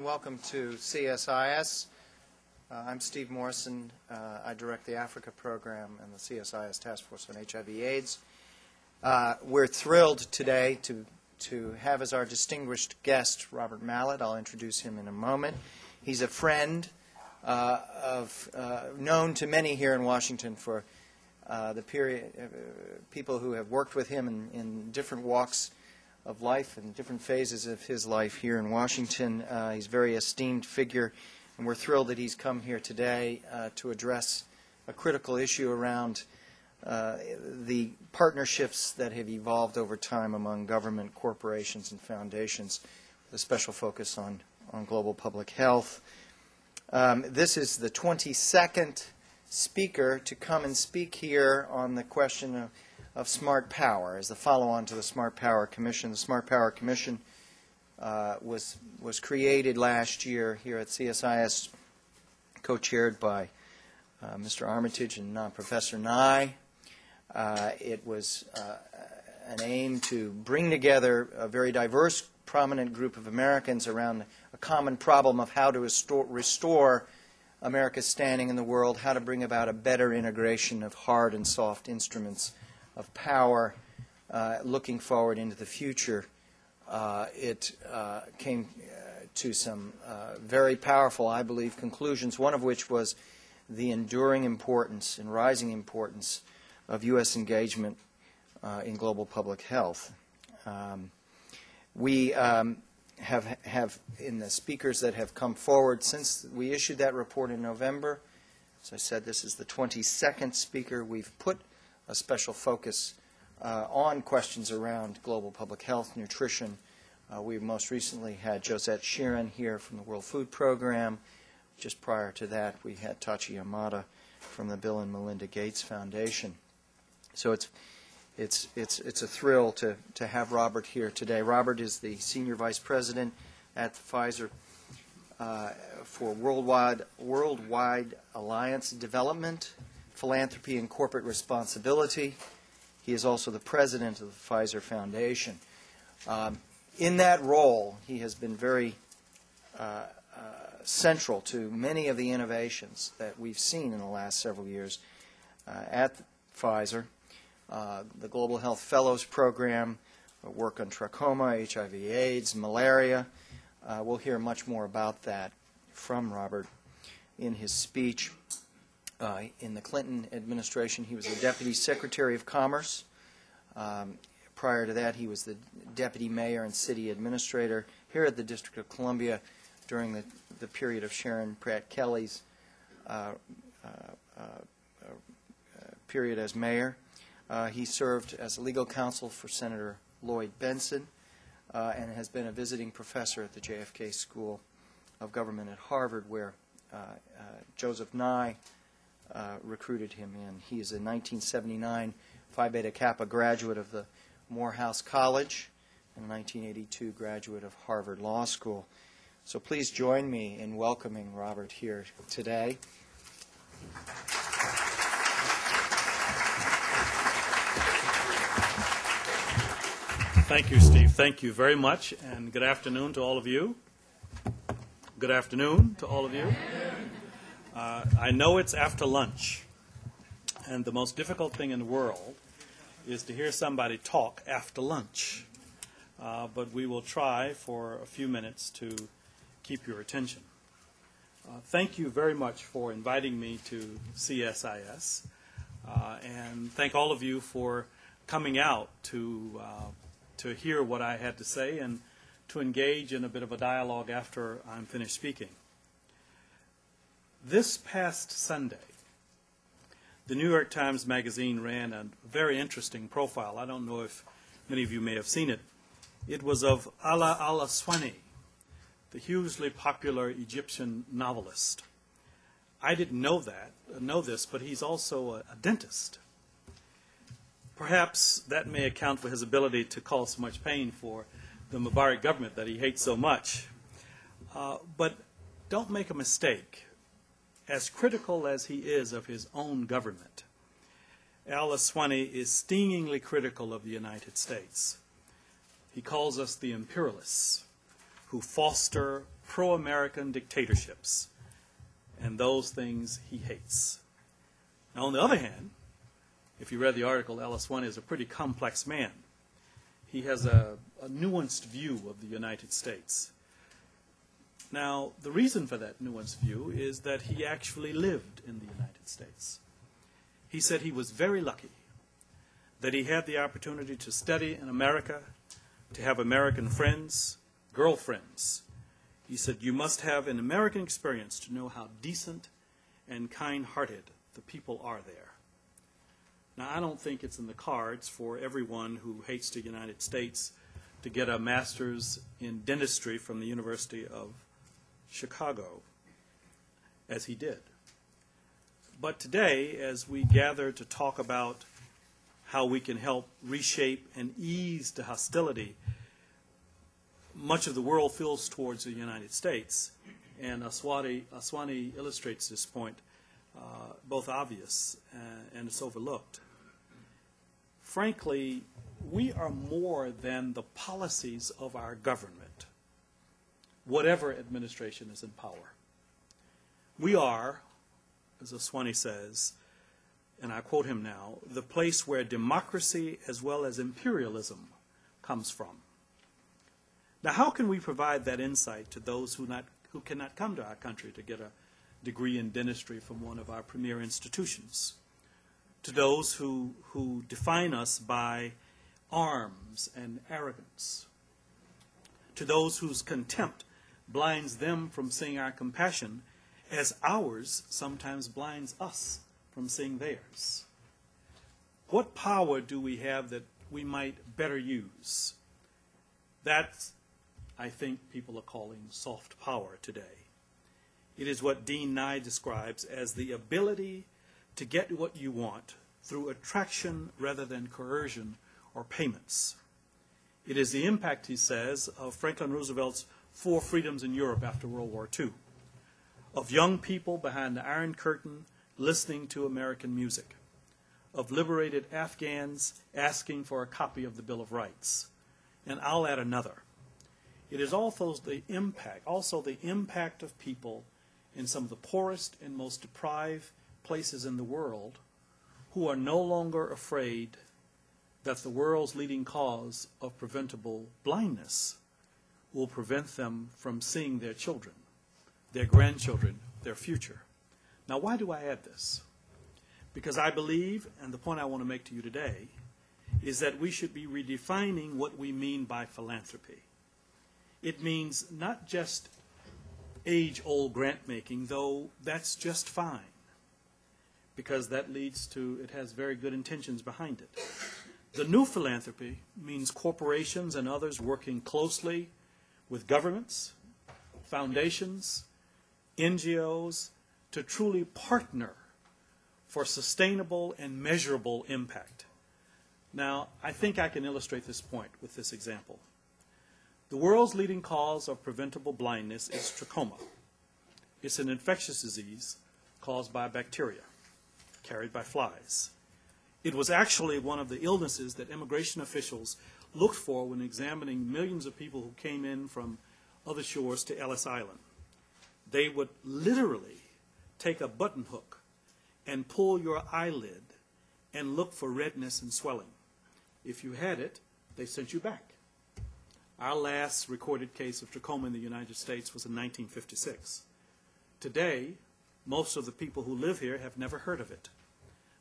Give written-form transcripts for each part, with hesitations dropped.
Welcome to CSIS. I'm Steve Morrison. I direct the Africa program and the CSIS Task Force on HIV/AIDS. We're thrilled today to have as our distinguished guest Robert Mallet. I'll introduce him in a moment. He's a friend known to many here in Washington for people who have worked with him in different walks of life and different phases of his life here in Washington. He's a very esteemed figure, and we're thrilled that he's come here today to address a critical issue around the partnerships that have evolved over time among government, corporations, and foundations, with a special focus on global public health. This is the 22nd speaker to come and speak here on the question of smart power as the follow-on to the Smart Power Commission. The Smart Power Commission was created last year here at CSIS, co-chaired by Mr. Armitage and Professor Nye. It was an aim to bring together a very diverse, prominent group of Americans around a common problem of how to restore America's standing in the world, how to bring about a better integration of hard and soft instruments of power, looking forward into the future. It came to some very powerful, I believe, conclusions, one of which was the enduring importance and rising importance of U.S. engagement in global public health. We have, in the speakers that have come forward since we issued that report in November, as I said, this is the 22nd speaker. We've put a special focus on questions around global public health, nutrition. We most recently had Josette Sheeran here from the World Food Program. Just prior to that, we had Tachi Yamada from the Bill and Melinda Gates Foundation. So it's a thrill to have Robert here today. Robert is the Senior Vice President at Pfizer for Worldwide Alliance Development, Philanthropy and Corporate Responsibility. He is also the president of the Pfizer Foundation. In that role, he has been very central to many of the innovations that we've seen in the last several years at Pfizer. The Global Health Fellows Program, work on trachoma, HIV/AIDS, malaria. We'll hear much more about that from Robert in his speech. In the Clinton administration, he was the Deputy Secretary of Commerce. Prior to that, he was the Deputy Mayor and City Administrator here at the District of Columbia during the period of Sharon Pratt Kelly's period as mayor. He served as legal counsel for Senator Lloyd Benson and has been a visiting professor at the JFK School of Government at Harvard, where Joseph Nye recruited him in. He is a 1979 Phi Beta Kappa graduate of the Morehouse College and a 1982 graduate of Harvard Law School. So please join me in welcoming Robert here today. Thank you, Steve. Thank you very much, and good afternoon to all of you. Good afternoon to all of you. I know it's after lunch, and the most difficult thing in the world is to hear somebody talk after lunch. But we will try for a few minutes to keep your attention. Thank you very much for inviting me to CSIS, and thank all of you for coming out to hear what I had to say and to engage in a bit of a dialogue after I'm finished speaking. This past Sunday, the New York Times Magazine ran a very interesting profile. I don't know if many of you may have seen it. It was of Ala al-Aswani, the hugely popular Egyptian novelist. I didn't know this, but he's also a dentist. Perhaps that may account for his ability to cause so much pain for the Mubarak government that he hates so much. But don't make a mistake. As critical as he is of his own government, al-Aswani is stingingly critical of the United States. He calls us the imperialists who foster pro-American dictatorships, and those things he hates. Now, on the other hand, if you read the article, LS1 is a pretty complex man. He has a nuanced view of the United States. Now, the reason for that nuanced view is that he actually lived in the United States. He said he was very lucky that he had the opportunity to study in America, to have American friends, girlfriends. He said, you must have an American experience to know how decent and kind-hearted the people are there. Now, I don't think it's in the cards for everyone who hates the United States to get a master's in dentistry from the University of Chicago, as he did. But today, as we gather to talk about how we can help reshape and ease the hostility much of the world feels towards the United States, and Aswani illustrates this point, both obvious and it's overlooked. Frankly, we are more than the policies of our government, whatever administration is in power. We are, as Aswani says, and I quote him now, the place where democracy as well as imperialism comes from. Now, how can we provide that insight to those who cannot come to our country to get a degree in dentistry from one of our premier institutions? To those who define us by arms and arrogance? To those whose contempt blinds them from seeing our compassion, as ours sometimes blinds us from seeing theirs? What power do we have that we might better use? That's, I think, people are calling soft power today. It is what Dean Nye describes as the ability to get what you want through attraction rather than coercion or payments. It is the impact, he says, of Franklin Roosevelt's 4 freedoms in Europe after World War II, of young people behind the Iron Curtain listening to American music, of liberated Afghans asking for a copy of the Bill of Rights. And I'll add another. It is also the impact of people in some of the poorest and most deprived places in the world who are no longer afraid that the world's leading cause of preventable blindness will prevent them from seeing their children, their grandchildren, their future. Now, why do I add this? Because I believe, and the point I want to make to you today, is that we should be redefining what we mean by philanthropy. It means not just age-old grant-making, though that's just fine, because that leads to, it has very good intentions behind it. The new philanthropy means corporations and others working closely with governments, foundations, NGOs, to truly partner for sustainable and measurable impact. Now, I think I can illustrate this point with this example. The world's leading cause of preventable blindness is trachoma. It's an infectious disease caused by bacteria, carried by flies. It was actually one of the illnesses that immigration officials looked for when examining millions of people who came in from other shores to Ellis Island. They would literally take a button hook and pull your eyelid and look for redness and swelling. If you had it, they sent you back. Our last recorded case of trachoma in the United States was in 1956. Today, most of the people who live here have never heard of it.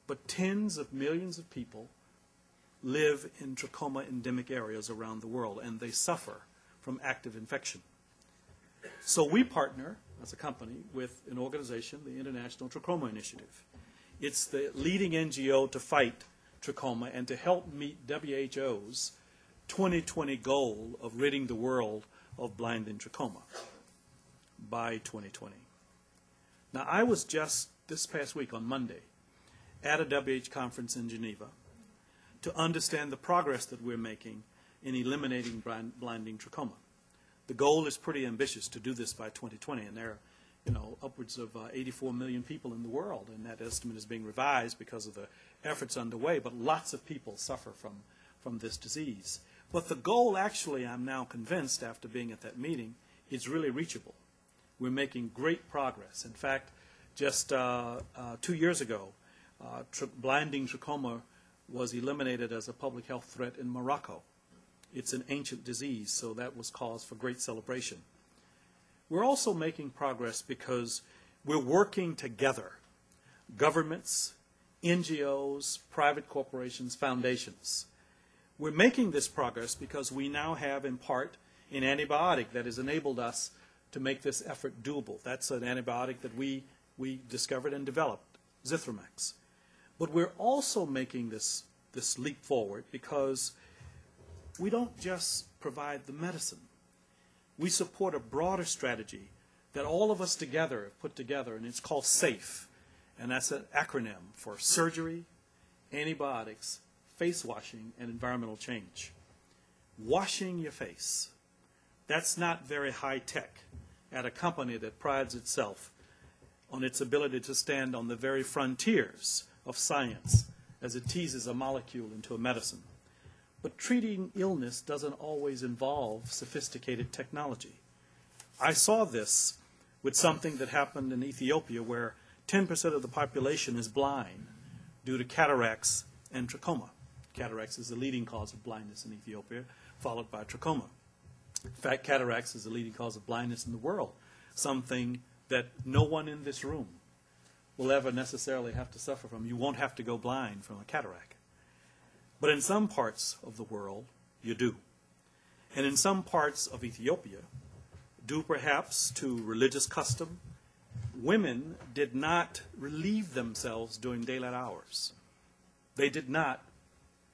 But tens of millions of people live in trachoma endemic areas around the world, and they suffer from active infection. So we partner, as a company, with an organization, the International Trachoma Initiative. It's the leading NGO to fight trachoma and to help meet WHO's 2020 goal of ridding the world of blind and trachoma by 2020. Now, I was just this past week on Monday at a WH conference in Geneva to understand the progress that we're making in eliminating blinding trachoma. The goal is pretty ambitious to do this by 2020, and there are upwards of 84 million people in the world, and that estimate is being revised because of the efforts underway, but lots of people suffer from this disease. But the goal, actually, I'm now convinced after being at that meeting, is really reachable. We're making great progress. In fact, just 2 years ago, blinding trachoma was eliminated as a public health threat in Morocco. It's an ancient disease, so that was cause for great celebration. We're also making progress because we're working together, governments, NGOs, private corporations, foundations. We're making this progress because we now have, in part, an antibiotic that has enabled us to make this effort doable. That's an antibiotic that we discovered and developed, Zithromax. But we're also making this leap forward because we don't just provide the medicine. We support a broader strategy that all of us together have put together, and it's called SAFE. And that's an acronym for surgery, antibiotics, face washing, and environmental change. Washing your face. That's not very high tech at a company that prides itself on its ability to stand on the very frontiers of science as it teases a molecule into a medicine. But treating illness doesn't always involve sophisticated technology. I saw this with something that happened in Ethiopia where 10% of the population is blind due to cataracts and trachoma. Cataracts is the leading cause of blindness in Ethiopia, followed by trachoma. In fact, cataracts is the leading cause of blindness in the world, something that no one in this room will ever necessarily have to suffer from. You won't have to go blind from a cataract. But in some parts of the world, you do. And in some parts of Ethiopia, due perhaps to religious custom, women did not relieve themselves during daylight hours. They did not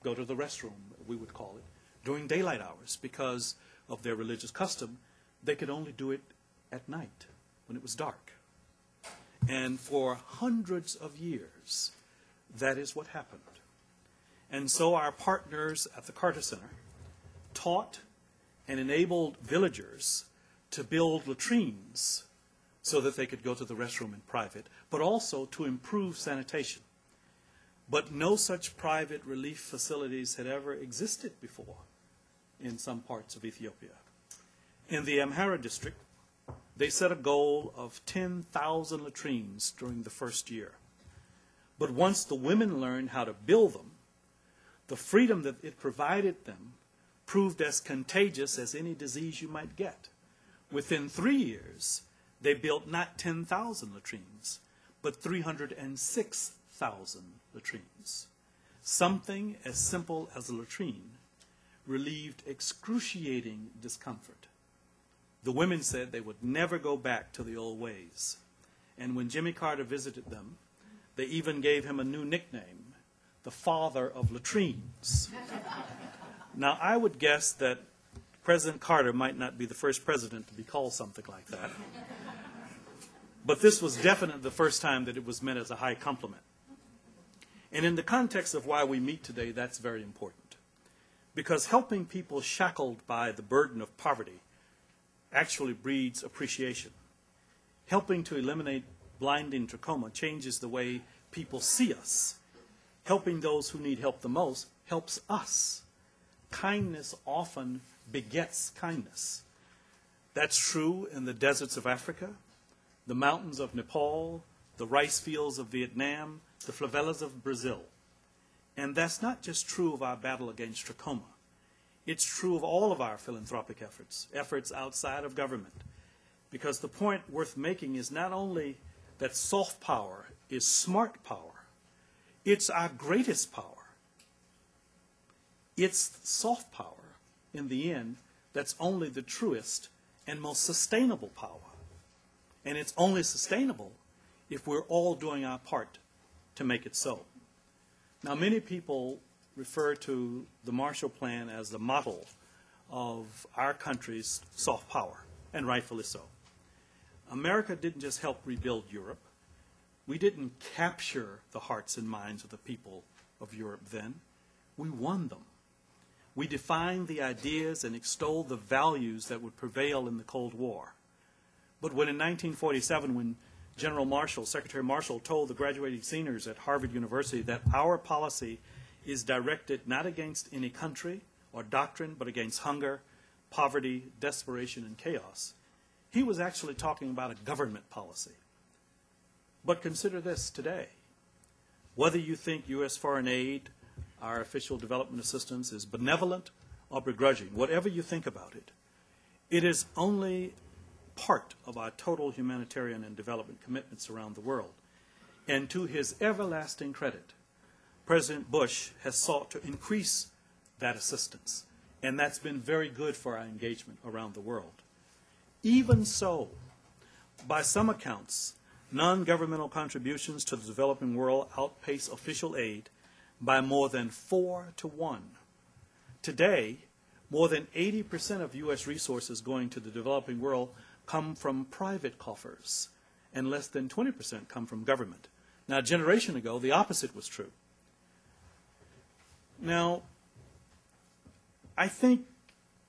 go to the restroom, we would call it, during daylight hours because of their religious custom. They could only do it at night when it was dark. And for hundreds of years, that is what happened. And so our partners at the Carter Center taught and enabled villagers to build latrines so that they could go to the restroom in private, but also to improve sanitation. But no such private relief facilities had ever existed before in some parts of Ethiopia. In the Amhara district, they set a goal of 10,000 latrines during the first year. But once the women learned how to build them, the freedom that it provided them proved as contagious as any disease you might get. Within 3 years, they built not 10,000 latrines, but 306,000 latrines. Something as simple as a latrine relieved excruciating discomfort. The women said they would never go back to the old ways. And when Jimmy Carter visited them, they even gave him a new nickname, the father of latrines. Now, I would guess that President Carter might not be the first president to be called something like that. But this was definitely the first time that it was meant as a high compliment. And in the context of why we meet today, that's very important. Because helping people shackled by the burden of poverty actually breeds appreciation. Helping to eliminate blinding trachoma changes the way people see us. Helping those who need help the most helps us. Kindness often begets kindness. That's true in the deserts of Africa, the mountains of Nepal, the rice fields of Vietnam, the favelas of Brazil. And that's not just true of our battle against trachoma. It's true of all of our philanthropic efforts, efforts outside of government. Because the point worth making is not only that soft power is smart power, it's our greatest power. It's soft power, in the end, that's only the truest and most sustainable power. And it's only sustainable if we're all doing our part to make it so. Now, many people refer to the Marshall Plan as the model of our country's soft power, and rightfully so. America didn't just help rebuild Europe. We didn't capture the hearts and minds of the people of Europe then. We won them. We defined the ideas and extolled the values that would prevail in the Cold War. But when in 1947, when General Marshall, Secretary Marshall, told the graduating seniors at Harvard University that our policy is directed not against any country or doctrine, but against hunger, poverty, desperation, and chaos, he was actually talking about a government policy. But consider this today. Whether you think U.S. foreign aid, our official development assistance, is benevolent or begrudging, whatever you think about it, it is only part of our total humanitarian and development commitments around the world. And to his everlasting credit, President Bush has sought to increase that assistance. And that's been very good for our engagement around the world. Even so, by some accounts, non-governmental contributions to the developing world outpace official aid by more than 4 to 1. Today, more than 80% of U.S. resources going to the developing world come from private coffers, and less than 20% come from government. Now, a generation ago, the opposite was true. Now, I think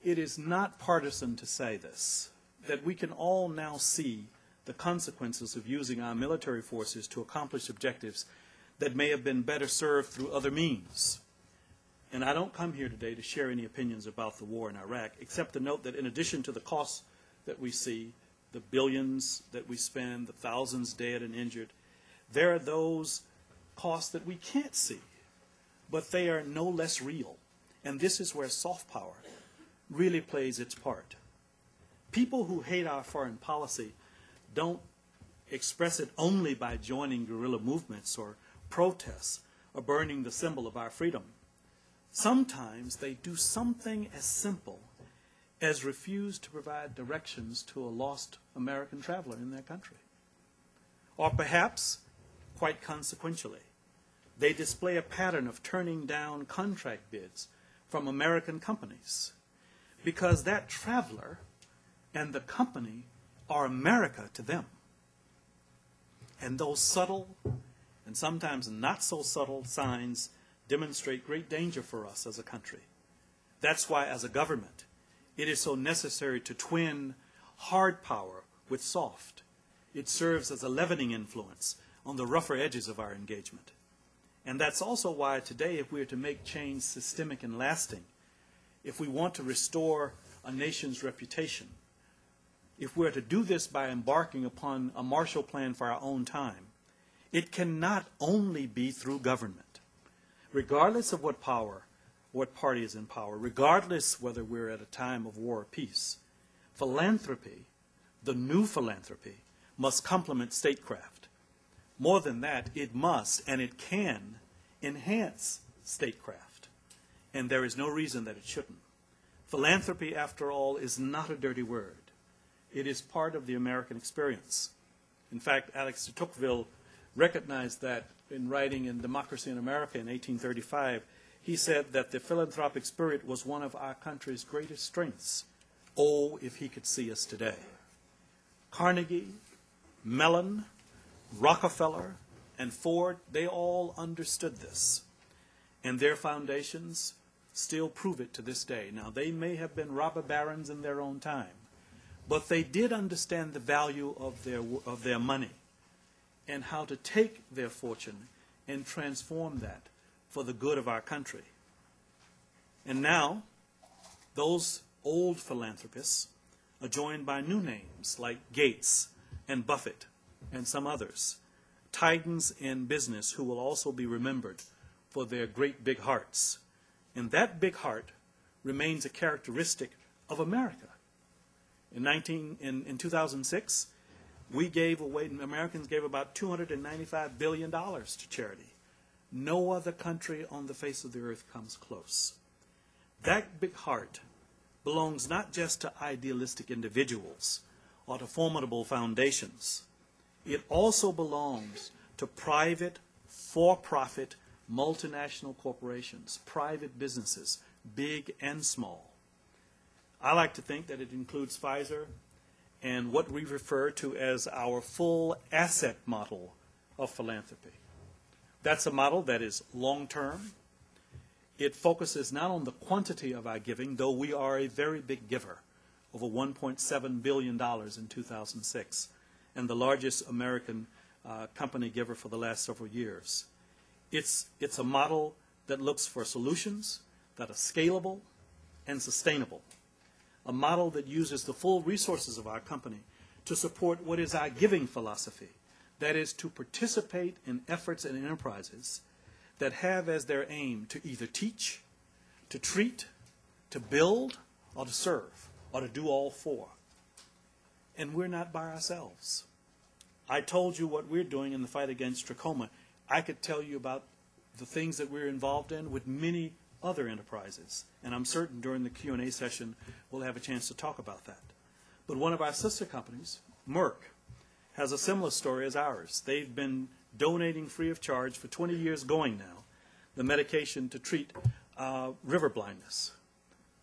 it is not partisan to say this, that we can all now see the consequences of using our military forces to accomplish objectives that may have been better served through other means. And I don't come here today to share any opinions about the war in Iraq, except to note that in addition to the costs that we see, the billions that we spend, the thousands dead and injured, there are those costs that we can't see, but they are no less real. And this is where soft power really plays its part. People who hate our foreign policy don't express it only by joining guerrilla movements or protests or burning the symbol of our freedom. Sometimes they do something as simple as refuse to provide directions to a lost American traveler in their country. Or perhaps, quite consequentially, they display a pattern of turning down contract bids from American companies because that traveler and the company are America to them. And those subtle and sometimes not so subtle signs demonstrate great danger for us as a country. That's why, as a government, it is so necessary to twin hard power with soft. It serves as a leavening influence on the rougher edges of our engagement. And that's also why today, if we are to make change systemic and lasting, if we want to restore a nation's reputation, if we're to do this by embarking upon a Marshall Plan for our own time, it cannot only be through government. Regardless of what party is in power, regardless whether we're at a time of war or peace, philanthropy, the new philanthropy, must complement statecraft. More than that, it must and it can enhance statecraft. And there is no reason that it shouldn't. Philanthropy, after all, is not a dirty word. It is part of the American experience. In fact, Alex de Tocqueville recognized that in writing in Democracy in America in 1835. He said that the philanthropic spirit was one of our country's greatest strengths. Oh, if he could see us today. Carnegie, Mellon, Rockefeller, and Ford, they all understood this. And their foundations still prove it to this day. Now, they may have been robber barons in their own time, but they did understand the value of their money and how to take their fortune and transform that for the good of our country. And now, those old philanthropists are joined by new names like Gates and Buffett and some others, titans in business who will also be remembered for their great big hearts. And that big heart remains a characteristic of America. In 2006, Americans gave about $295 billion to charity. No other country on the face of the earth comes close. That big heart belongs not just to idealistic individuals or to formidable foundations. It also belongs to private, for-profit, multinational corporations, private businesses, big and small. I like to think that it includes Pfizer and what we refer to as our full asset model of philanthropy. That's a model that is long-term. It focuses not on the quantity of our giving, though we are a very big giver, over $1.7 billion in 2006, and the largest American company giver for the last several years. It's a model that looks for solutions that are scalable and sustainable, a model that uses the full resources of our company to support what is our giving philosophy, that is, to participate in efforts and enterprises that have as their aim to either teach, to treat, to build, or to serve, or to do all four. And we're not by ourselves. I told you what we're doing in the fight against trachoma. I could tell you about the things that we're involved in with many other enterprises, and I'm certain during the Q&A session we'll have a chance to talk about that. But one of our sister companies, Merck, has a similar story as ours. They've been donating free of charge for 20 years going now the medication to treat river blindness.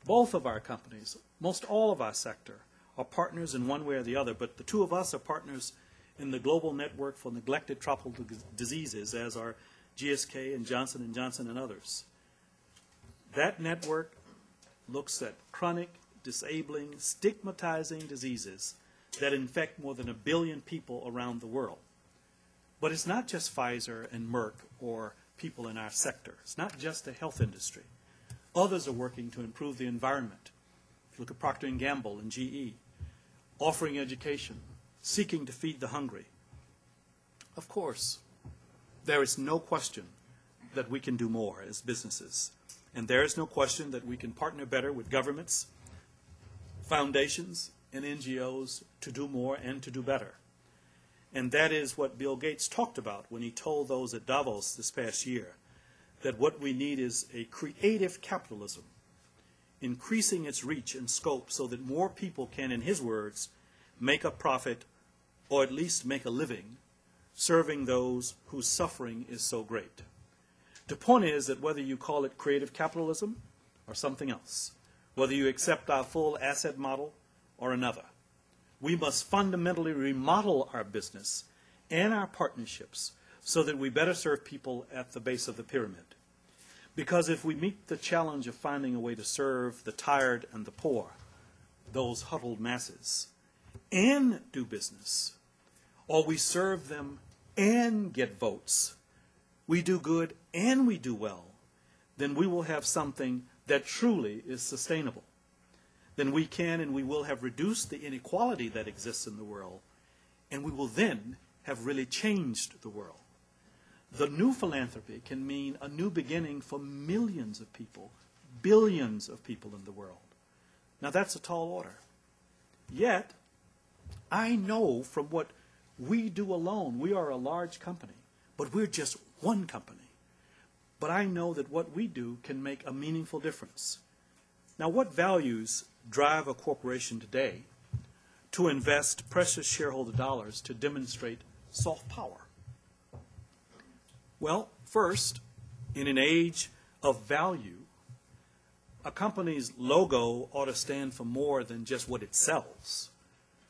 Both of our companies, most all of our sector, are partners in one way or the other, but the two of us are partners in the Global Network for Neglected Tropical Diseases, as are GSK and Johnson & Johnson and others. That network looks at chronic, disabling, stigmatizing diseases that infect more than 1 billion people around the world. But it's not just Pfizer and Merck or people in our sector. It's not just the health industry. Others are working to improve the environment. If you look at Procter & Gamble and GE, offering education, seeking to feed the hungry. Of course, there is no question that we can do more as businesses. And there is no question that we can partner better with governments, foundations, and NGOs to do more and to do better. And that is what Bill Gates talked about when he told those at Davos this past year, that what we need is a creative capitalism, increasing its reach and scope so that more people can, in his words, make a profit or at least make a living serving those whose suffering is so great. The point is that whether you call it creative capitalism or something else, whether you accept our full asset model or another, we must fundamentally remodel our business and our partnerships so that we better serve people at the base of the pyramid. Because if we meet the challenge of finding a way to serve the tired and the poor, those huddled masses, and do business, or we serve them and get votes, we do good and we do well, then we will have something that truly is sustainable. Then we can and we will have reduced the inequality that exists in the world, and we will then have really changed the world. The new philanthropy can mean a new beginning for millions of people, billions of people in the world. Now that's a tall order. Yet, I know from what we do alone, we are a large company, but we're just one company. But I know that what we do can make a meaningful difference. Now, what values drive a corporation today to invest precious shareholder dollars to demonstrate soft power? Well, first, in an age of value, a company's logo ought to stand for more than just what it sells.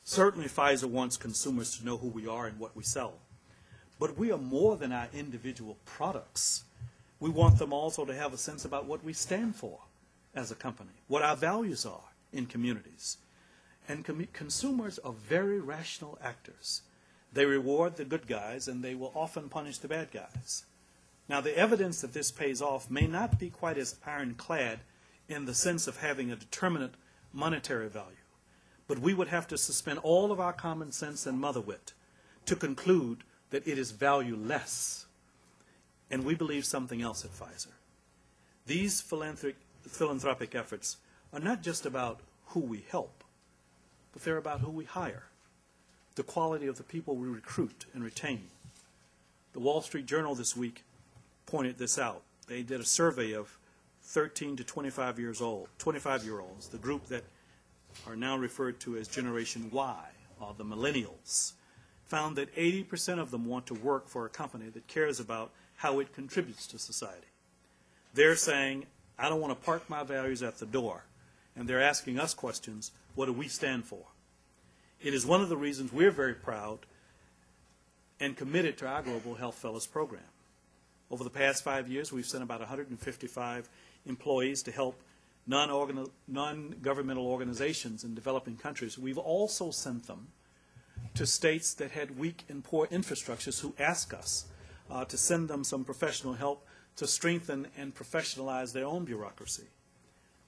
Certainly, Pfizer wants consumers to know who we are and what we sell. But we are more than our individual products. We want them also to have a sense about what we stand for as a company, what our values are in communities. And consumers are very rational actors. They reward the good guys, and they will often punish the bad guys. Now, the evidence that this pays off may not be quite as ironclad in the sense of having a determinate monetary value. But we would have to suspend all of our common sense and mother wit to conclude that it is valueless. And we believe something else at Pfizer. These philanthropic efforts are not just about who we help, but they're about who we hire, the quality of the people we recruit and retain. The Wall Street Journal this week pointed this out. They did a survey of 13 to 25-year-olds, the group that are now referred to as Generation Y, or the millennials, found that 80% of them want to work for a company that cares about how it contributes to society. They're saying, I don't want to park my values at the door. And they're asking us questions, what do we stand for? It is one of the reasons we're very proud and committed to our Global Health Fellows program. Over the past 5 years, we've sent about 155 employees to help non-governmental organizations in developing countries. We've also sent them to states that had weak and poor infrastructures who ask us to send them some professional help to strengthen and professionalize their own bureaucracy.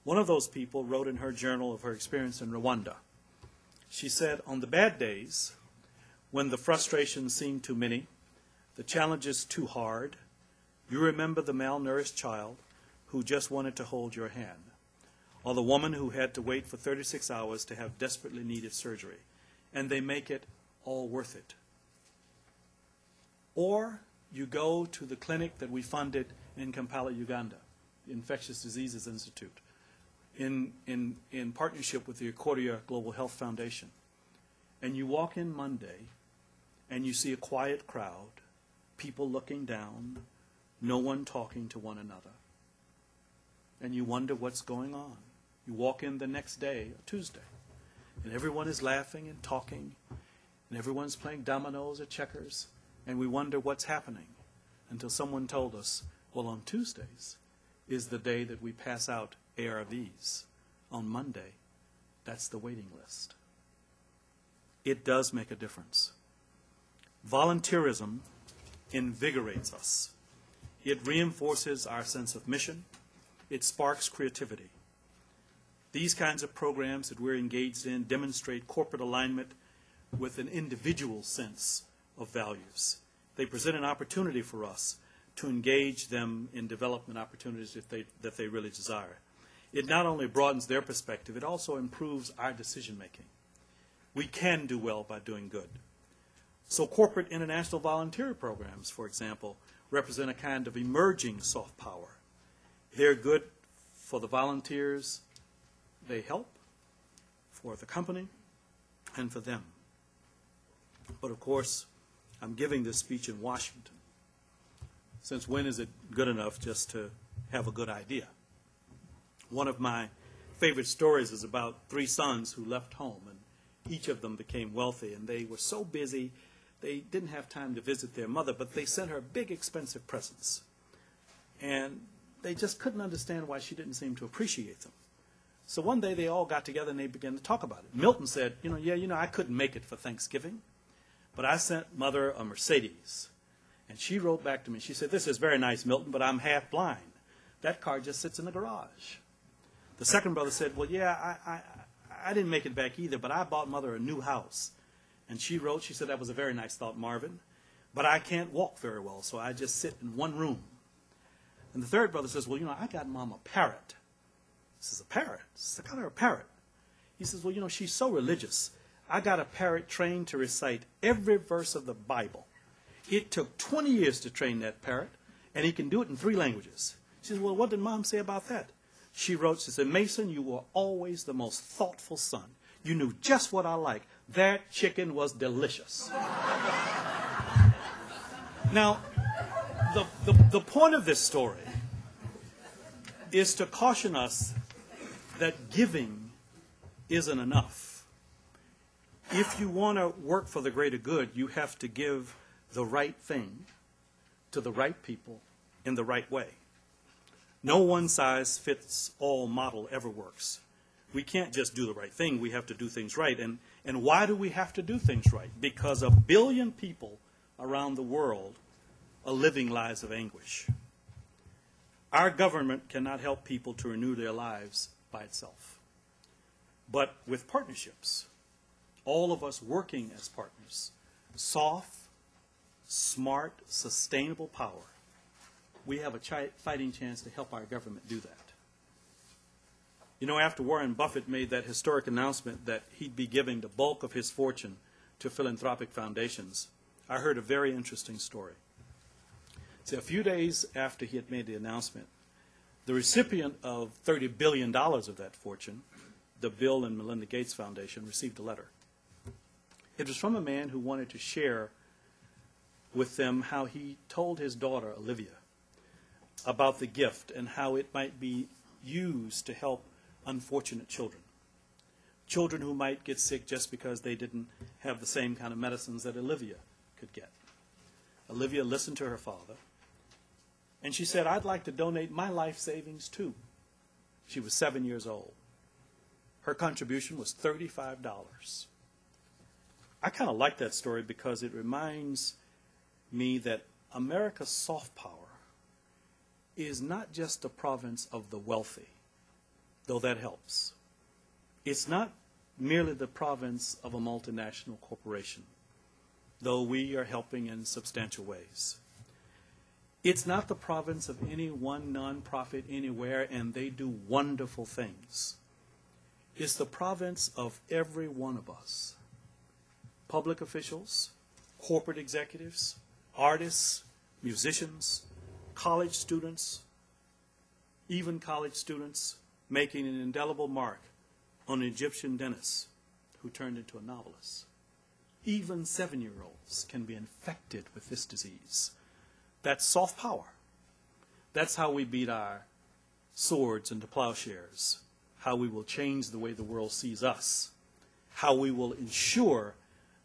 One of those people wrote in her journal of her experience in Rwanda. She said, on the bad days, when the frustrations seem too many, the challenges too hard, you remember the malnourished child who just wanted to hold your hand, or the woman who had to wait for 36 hours to have desperately needed surgery, and they make it all worth it. Or you go to the clinic that we funded in Kampala, Uganda, the Infectious Diseases Institute, in partnership with the Corporat Global Health Foundation. And you walk in Monday, and you see a quiet crowd, people looking down, no one talking to one another. And you wonder what's going on. You walk in the next day, Tuesday, and everyone is laughing and talking, and everyone's playing dominoes or checkers, and we wonder what's happening until someone told us, well, on Tuesdays is the day that we pass out ARVs. On Monday, that's the waiting list. It does make a difference. Volunteerism invigorates us. It reinforces our sense of mission. It sparks creativity. These kinds of programs that we're engaged in demonstrate corporate alignment with an individual sense of values. They present an opportunity for us to engage them in development opportunities that they really desire. It not only broadens their perspective, it also improves our decision making. We can do well by doing good. So corporate international volunteer programs, for example, represent a kind of emerging soft power. They're good for the volunteers they help, for the company, and for them. But of course, I'm giving this speech in Washington. Since when is it good enough just to have a good idea? One of my favorite stories is about 3 sons who left home, and each of them became wealthy, and they were so busy they didn't have time to visit their mother, but they sent her big, expensive presents. And they just couldn't understand why she didn't seem to appreciate them. So one day they all got together and they began to talk about it. Milton said, I couldn't make it for Thanksgiving, but I sent Mother a Mercedes. And she wrote back to me. She said, this is very nice, Milton, but I'm half blind. That car just sits in the garage. The second brother said, well, yeah, I didn't make it back either, but I bought Mother a new house. And she wrote, she said, that was a very nice thought, Marvin, but I can't walk very well, so I just sit in one room. And the third brother says, well, I got Mom a parrot. This is a parrot. I got her a parrot. He says, well, she's so religious. I got a parrot trained to recite every verse of the Bible. It took 20 years to train that parrot, and he can do it in 3 languages. She says, well, what did Mom say about that? She wrote, she said, Mason, you were always the most thoughtful son. You knew just what I like. That chicken was delicious. Now, the point of this story is to caution us that giving isn't enough. If you want to work for the greater good, you have to give the right thing to the right people in the right way. No one-size-fits-all model ever works. We can't just do the right thing. We have to do things right. And why do we have to do things right? Because 1 billion people around the world are living lives of anguish. Our government cannot help people to renew their lives by itself. But with partnerships, all of us working as partners, soft, smart, sustainable power, we have a fighting chance to help our government do that. After Warren Buffett made that historic announcement that he'd be giving the bulk of his fortune to philanthropic foundations, I heard a very interesting story. See, a few days after he had made the announcement, the recipient of $30 billion of that fortune, the Bill and Melinda Gates Foundation, received a letter. It was from a man who wanted to share with them how he told his daughter, Olivia, about the gift and how it might be used to help unfortunate children. Children who might get sick just because they didn't have the same kind of medicines that Olivia could get. Olivia listened to her father, and she said, I'd like to donate my life savings too. She was 7 years old. Her contribution was $35. I kind of like that story because it reminds me that America's soft power is not just the province of the wealthy, though that helps. It's not merely the province of a multinational corporation, though we are helping in substantial ways. It's not the province of any one nonprofit anywhere, and they do wonderful things. It's the province of every one of us. Public officials, corporate executives, artists, musicians, college students, even college students making an indelible mark on an Egyptian dentist who turned into a novelist. Even 7-year-olds can be infected with this disease. That's soft power. That's how we beat our swords into plowshares, how we will change the way the world sees us, how we will ensure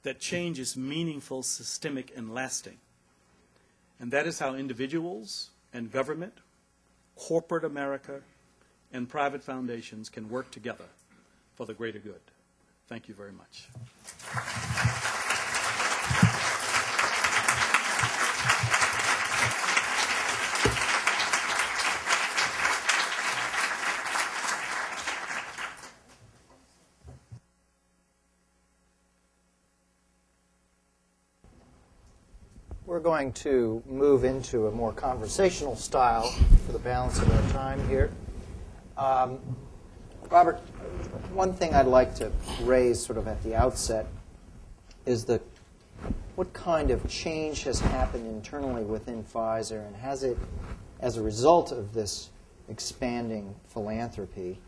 that change is meaningful, systemic, and lasting. And that is how individuals and government, corporate America, and private foundations can work together for the greater good. Thank you very much. We're going to move into a more conversational style for the balance of our time here. Robert, one thing I'd like to raise sort of at the outset is what kind of change has happened internally within Pfizer, and has it, as a result of this expanding philanthropy,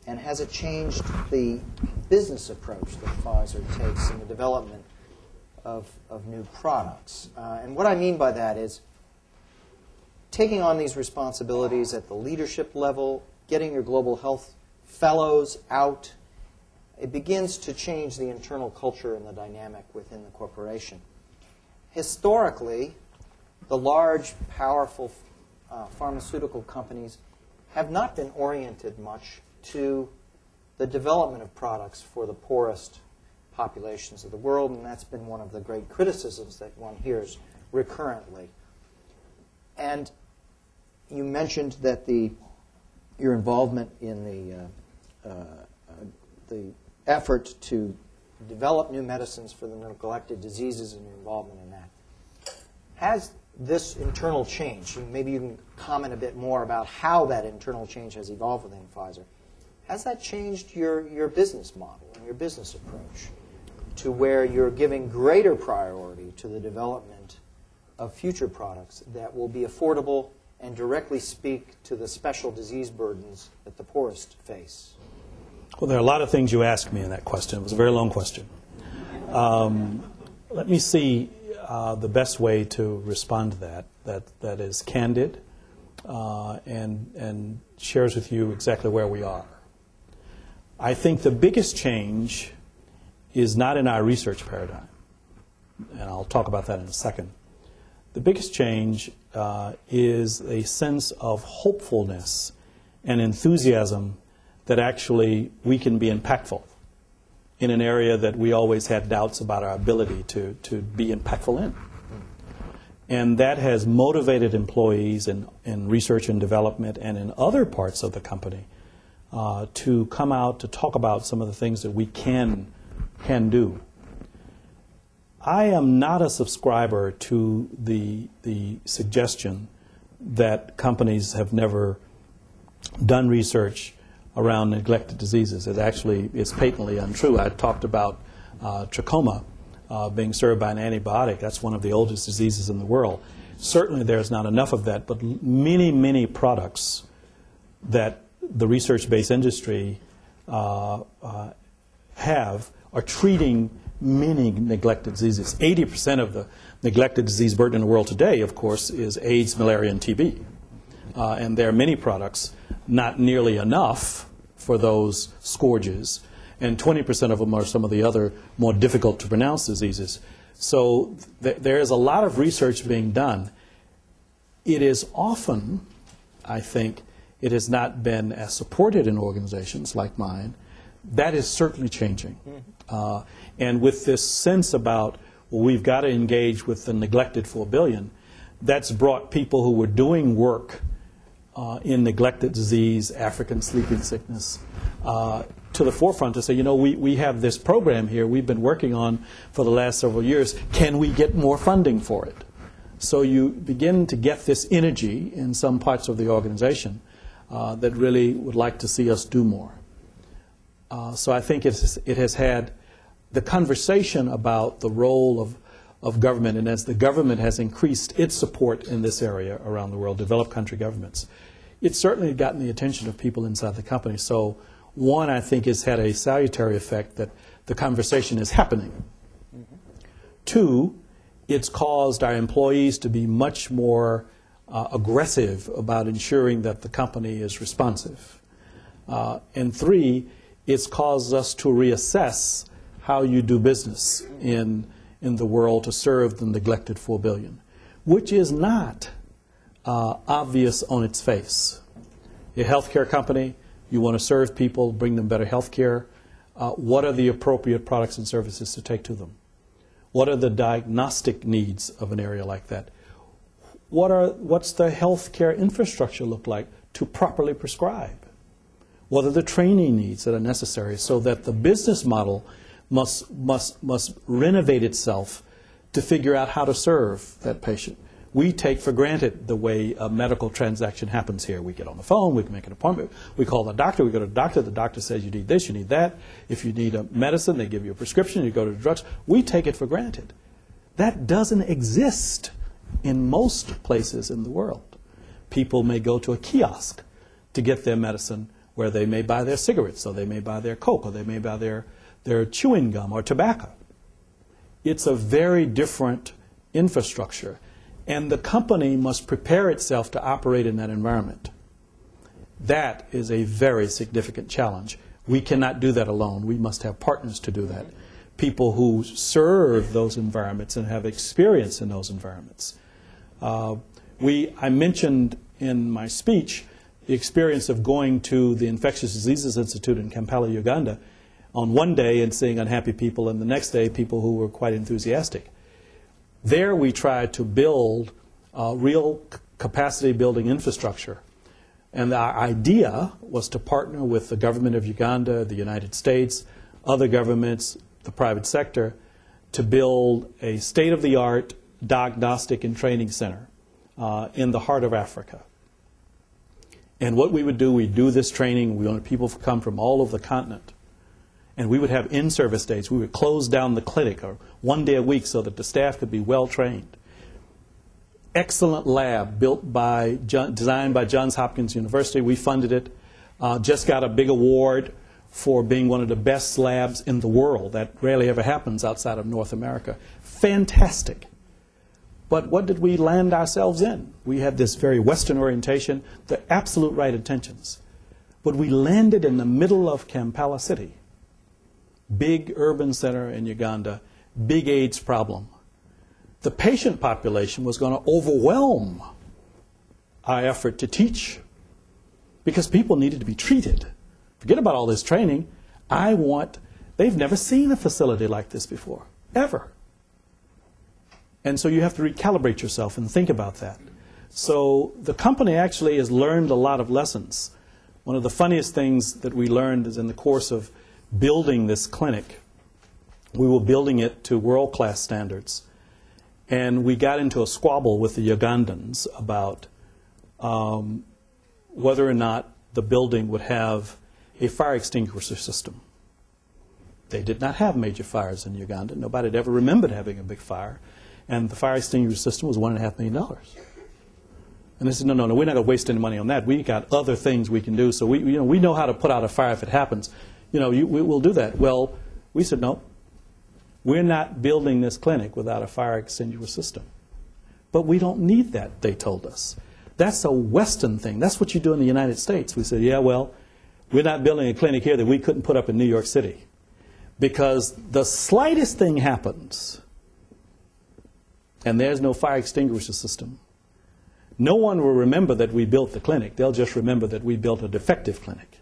and has it changed the business approach that Pfizer takes in the development of new products? And what I mean by that is taking on these responsibilities at the leadership level, getting your global health fellows out, it begins to change the internal culture and the dynamic within the corporation. Historically, the large, powerful pharmaceutical companies have not been oriented much to the development of products for the poorest populations of the world, and that's been one of the great criticisms that one hears recurrently. And you mentioned that your involvement in the effort to develop new medicines for the neglected diseases and your involvement in that. Has this internal change, maybe you can comment a bit more about how that internal change has evolved within Pfizer, has that changed your business model and your business approach to where you're giving greater priority to the development of future products that will be affordable and directly speak to the special disease burdens that the poorest face? Well, there are a lot of things you asked me in that question. It was a very long question. Let me see the best way to respond to that is candid and shares with you exactly where we are. I think the biggest change is not in our research paradigm, and I'll talk about that in a second. The biggest change is a sense of hopefulness and enthusiasm that actually we can be impactful in an area that we always had doubts about our ability to be impactful in. And that has motivated employees in research and development and in other parts of the company to come out to talk about some of the things that we can do. I am not a subscriber to the suggestion that companies have never done research around neglected diseases. It actually is patently untrue. I talked about trachoma being served by an antibiotic. That's one of the oldest diseases in the world. Certainly there's not enough of that, but many, many products that the research-based industry have are treating many neglected diseases. 80% of the neglected disease burden in the world today, of course, is AIDS, malaria, and TB. And there are many products, not nearly enough for those scourges, and 20% of them are some of the other more difficult to pronounce diseases. So there is a lot of research being done. It is often, I think, it has not been as supported in organizations like mine. That is certainly changing. And with this sense about, well, we've got to engage with the neglected 4 billion, that's brought people who were doing work in neglected disease, African sleeping sickness, to the forefront to say, you know, we have this program here we've been working on for the last several years. Can we get more funding for it? So you begin to get this energy in some parts of the organization that really would like to see us do more. So I think it has had the conversation about the role of government, and as the government has increased its support in this area around the world, developed country governments, it's certainly gotten the attention of people inside the company. So one, I think, has had a salutary effect that the conversation is happening. Mm-hmm. Two, it's caused our employees to be much more aggressive about ensuring that the company is responsive. And three, it's caused us to reassess how you do business in the world to serve the neglected 4 billion, which is not obvious on its face. You're a healthcare company, you want to serve people, bring them better health care. What are the appropriate products and services to take to them? What are the diagnostic needs of an area like that? What's the healthcare infrastructure look like to properly prescribe? What are the training needs that are necessary so that the business model must renovate itself to figure out how to serve that patient? We take for granted the way a medical transaction happens here. We get on the phone, we can make an appointment, we call the doctor, we go to the doctor says you need this, you need that. If you need a medicine, they give you a prescription, you go to the drugs. We take it for granted. That doesn't exist in most places in the world. People may go to a kiosk to get their medicine where they may buy their cigarettes, or they may buy their Coke, or they may buy their chewing gum or tobacco. It's a very different infrastructure. And the company must prepare itself to operate in that environment. That is a very significant challenge. We cannot do that alone. We must have partners to do that. People who serve those environments and have experience in those environments. I mentioned in my speech the experience of going to the Infectious Diseases Institute in Kampala, Uganda, on one day and seeing unhappy people, and the next day people who were quite enthusiastic. There we tried to build real capacity building infrastructure. And our idea was to partner with the government of Uganda, the United States, other governments, the private sector, to build a state-of-the-art diagnostic and training center in the heart of Africa. And what we would do, we'd do this training. We wanted people to come from all over the continent. And we would have in-service days. We would close down the clinic or one day a week so that the staff could be well-trained. Excellent lab designed by Johns Hopkins University. We funded it. Just got a big award for being one of the best labs in the world. That rarely ever happens outside of North America. Fantastic. But what did we land ourselves in? We had this very Western orientation, the absolute right intentions. But we landed in the middle of Kampala City. Big urban center in Uganda, big AIDS problem. The patient population was going to overwhelm our effort to teach because people needed to be treated. Forget about all this training. They've never seen a facility like this before, ever. And so you have to recalibrate yourself and think about that. So the company actually has learned a lot of lessons. One of the funniest things that we learned is in the course of building this clinic. We were building it to world-class standards. And we got into a squabble with the Ugandans about whether or not the building would have a fire extinguisher system. They did not have major fires in Uganda. Nobody had ever remembered having a big fire. And the fire extinguisher system was $1.5 million. And they said, no, we're not going to waste any money on that. We got other things we can do. So we know how to put out a fire if it happens. We'll do that. Well, we said, no, we're not building this clinic without a fire extinguisher system. But we don't need that, they told us. That's a Western thing. That's what you do in the United States. We said, yeah, well, we're not building a clinic here that we couldn't put up in New York City. Because the slightest thing happens, and there's no fire extinguisher system, no one will remember that we built the clinic. They'll just remember that we built a defective clinic.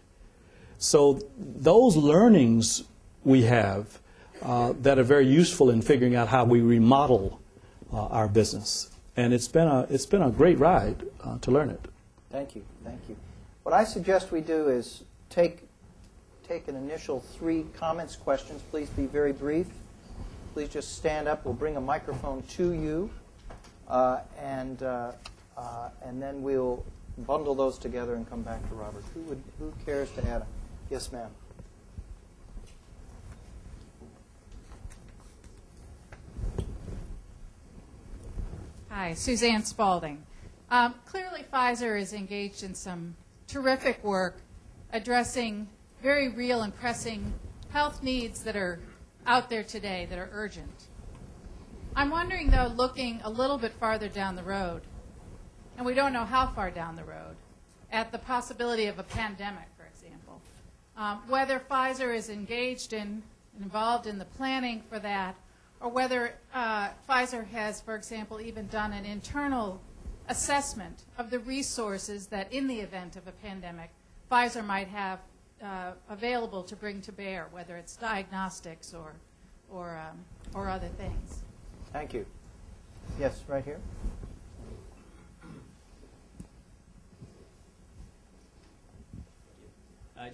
So those learnings we have that are very useful in figuring out how we remodel our business. And it's been a great ride to learn it. Thank you. What I suggest we do is take take an initial 3 comments, questions. Please be very brief. Please just stand up. We'll bring a microphone to you, and then we'll bundle those together and come back to Robert. Who cares to add? Yes, ma'am. Hi, Suzanne Spalding. Clearly, Pfizer is engaged in some terrific work addressing very real and pressing health needs that are out there today that are urgent. I'm wondering, though, looking a little bit farther down the road, and we don't know how far down the road, at the possibility of a pandemic, for example, whether Pfizer is engaged in, involved in the planning for that, or whether Pfizer has, for example, even done an internal assessment of the resources that, in the event of a pandemic, Pfizer might have available to bring to bear, whether it's diagnostics or other things. Thank you. Yes, right here.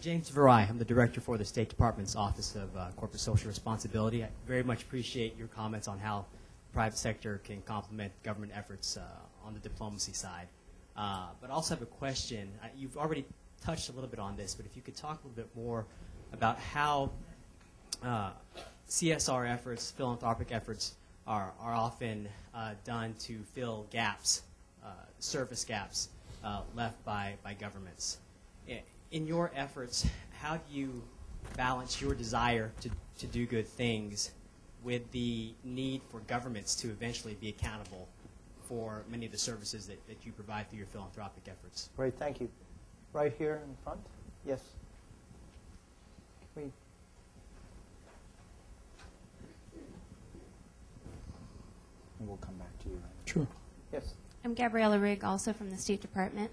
James Varai. I'm the director for the State Department's Office of Corporate Social Responsibility. I very much appreciate your comments on how the private sector can complement government efforts on the diplomacy side. But I also have a question. You've already touched a little bit on this, but if you could talk a little bit more about how CSR efforts, philanthropic efforts, are often done to fill gaps, service gaps left by governments. In your efforts, how do you balance your desire to do good things with the need for governments to eventually be accountable for many of the services that you provide through your philanthropic efforts? Great, thank you. Right here in front? Yes. Can we... And we'll come back to you. Sure. Yes. I'm Gabriella Rigg, also from the State Department.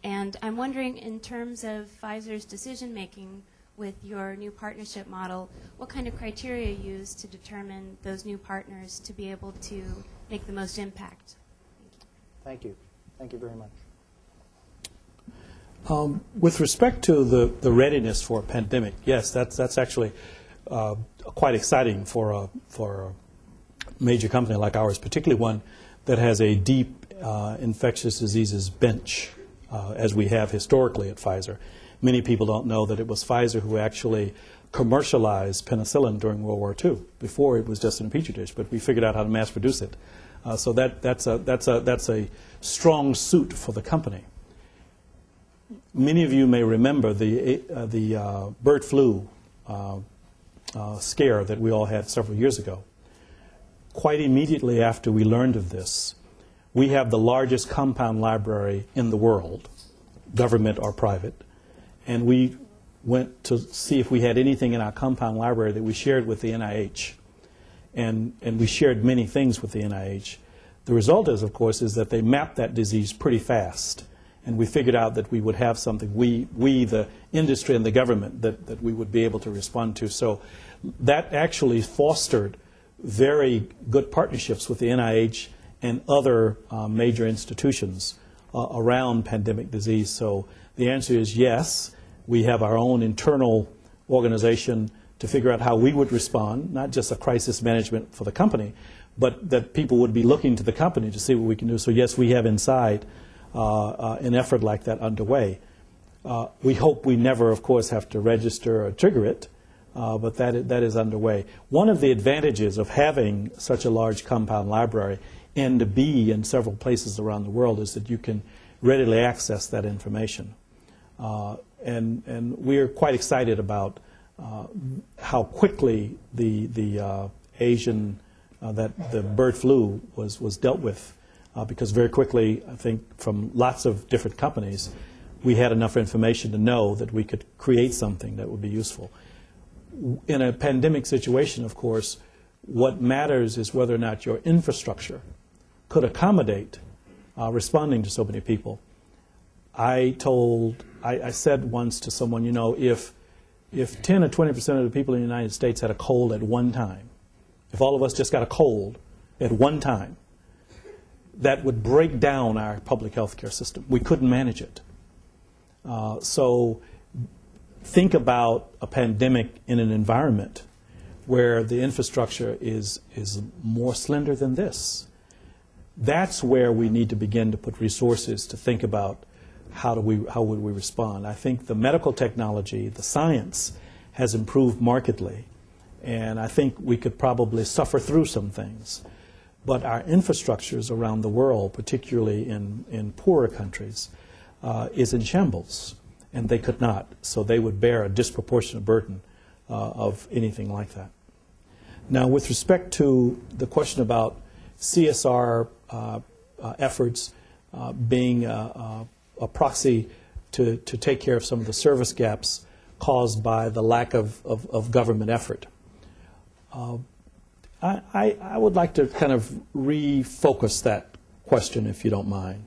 And I'm wondering, in terms of Pfizer's decision-making with your new partnership model, what kind of criteria you use to determine those new partners to be able to make the most impact? Thank you. Thank you very much. With respect to the readiness for a pandemic, yes, that's actually quite exciting for a major company like ours, particularly one that has a deep infectious diseases bench, as we have historically at Pfizer. Many people don't know that it was Pfizer who actually commercialized penicillin during World War II. Before, it was just in a petri dish, but we figured out how to mass produce it. So that's a strong suit for the company. Many of you may remember the bird flu scare that we all had several years ago. Quite immediately after we learned of this, we have the largest compound library in the world, government or private, and we went to see if we had anything in our compound library that we shared with the NIH, and we shared many things with the NIH. The result is, of course, is that they mapped that disease pretty fast, and we figured out that we would have something, we the industry and the government, that we would be able to respond to. So that actually fostered very good partnerships with the NIH and other major institutions around pandemic disease. So the answer is yes. We have our own internal organization to figure out how we would respond, not just a crisis management for the company, but that people would be looking to the company to see what we can do. So yes, we have inside an effort like that underway. We hope we never, of course, have to register or trigger it, but that is underway. One of the advantages of having such a large compound library and to be in several places around the world is that you can readily access that information. And we're quite excited about how quickly the Asian, that the bird flu was dealt with, because very quickly, I think from lots of different companies, we had enough information to know that we could create something that would be useful. In a pandemic situation, of course, what matters is whether or not your infrastructure could accommodate responding to so many people. I said once to someone, you know, if 10 or 20% of the people in the United States had a cold at one time, if all of us just got a cold at one time, that would break down our public health care system. We couldn't manage it. So think about a pandemic in an environment where the infrastructure is more slender than this. That's where we need to begin to put resources to think about how would we respond. I think the medical technology, the science, has improved markedly, and I think we could probably suffer through some things. But our infrastructures around the world, particularly in poorer countries, is in shambles, and they could not. So they would bear a disproportionate burden of anything like that. Now, with respect to the question about CSR efforts being a proxy to take care of some of the service gaps caused by the lack of government effort, I would like to kind of refocus that question, if you don't mind.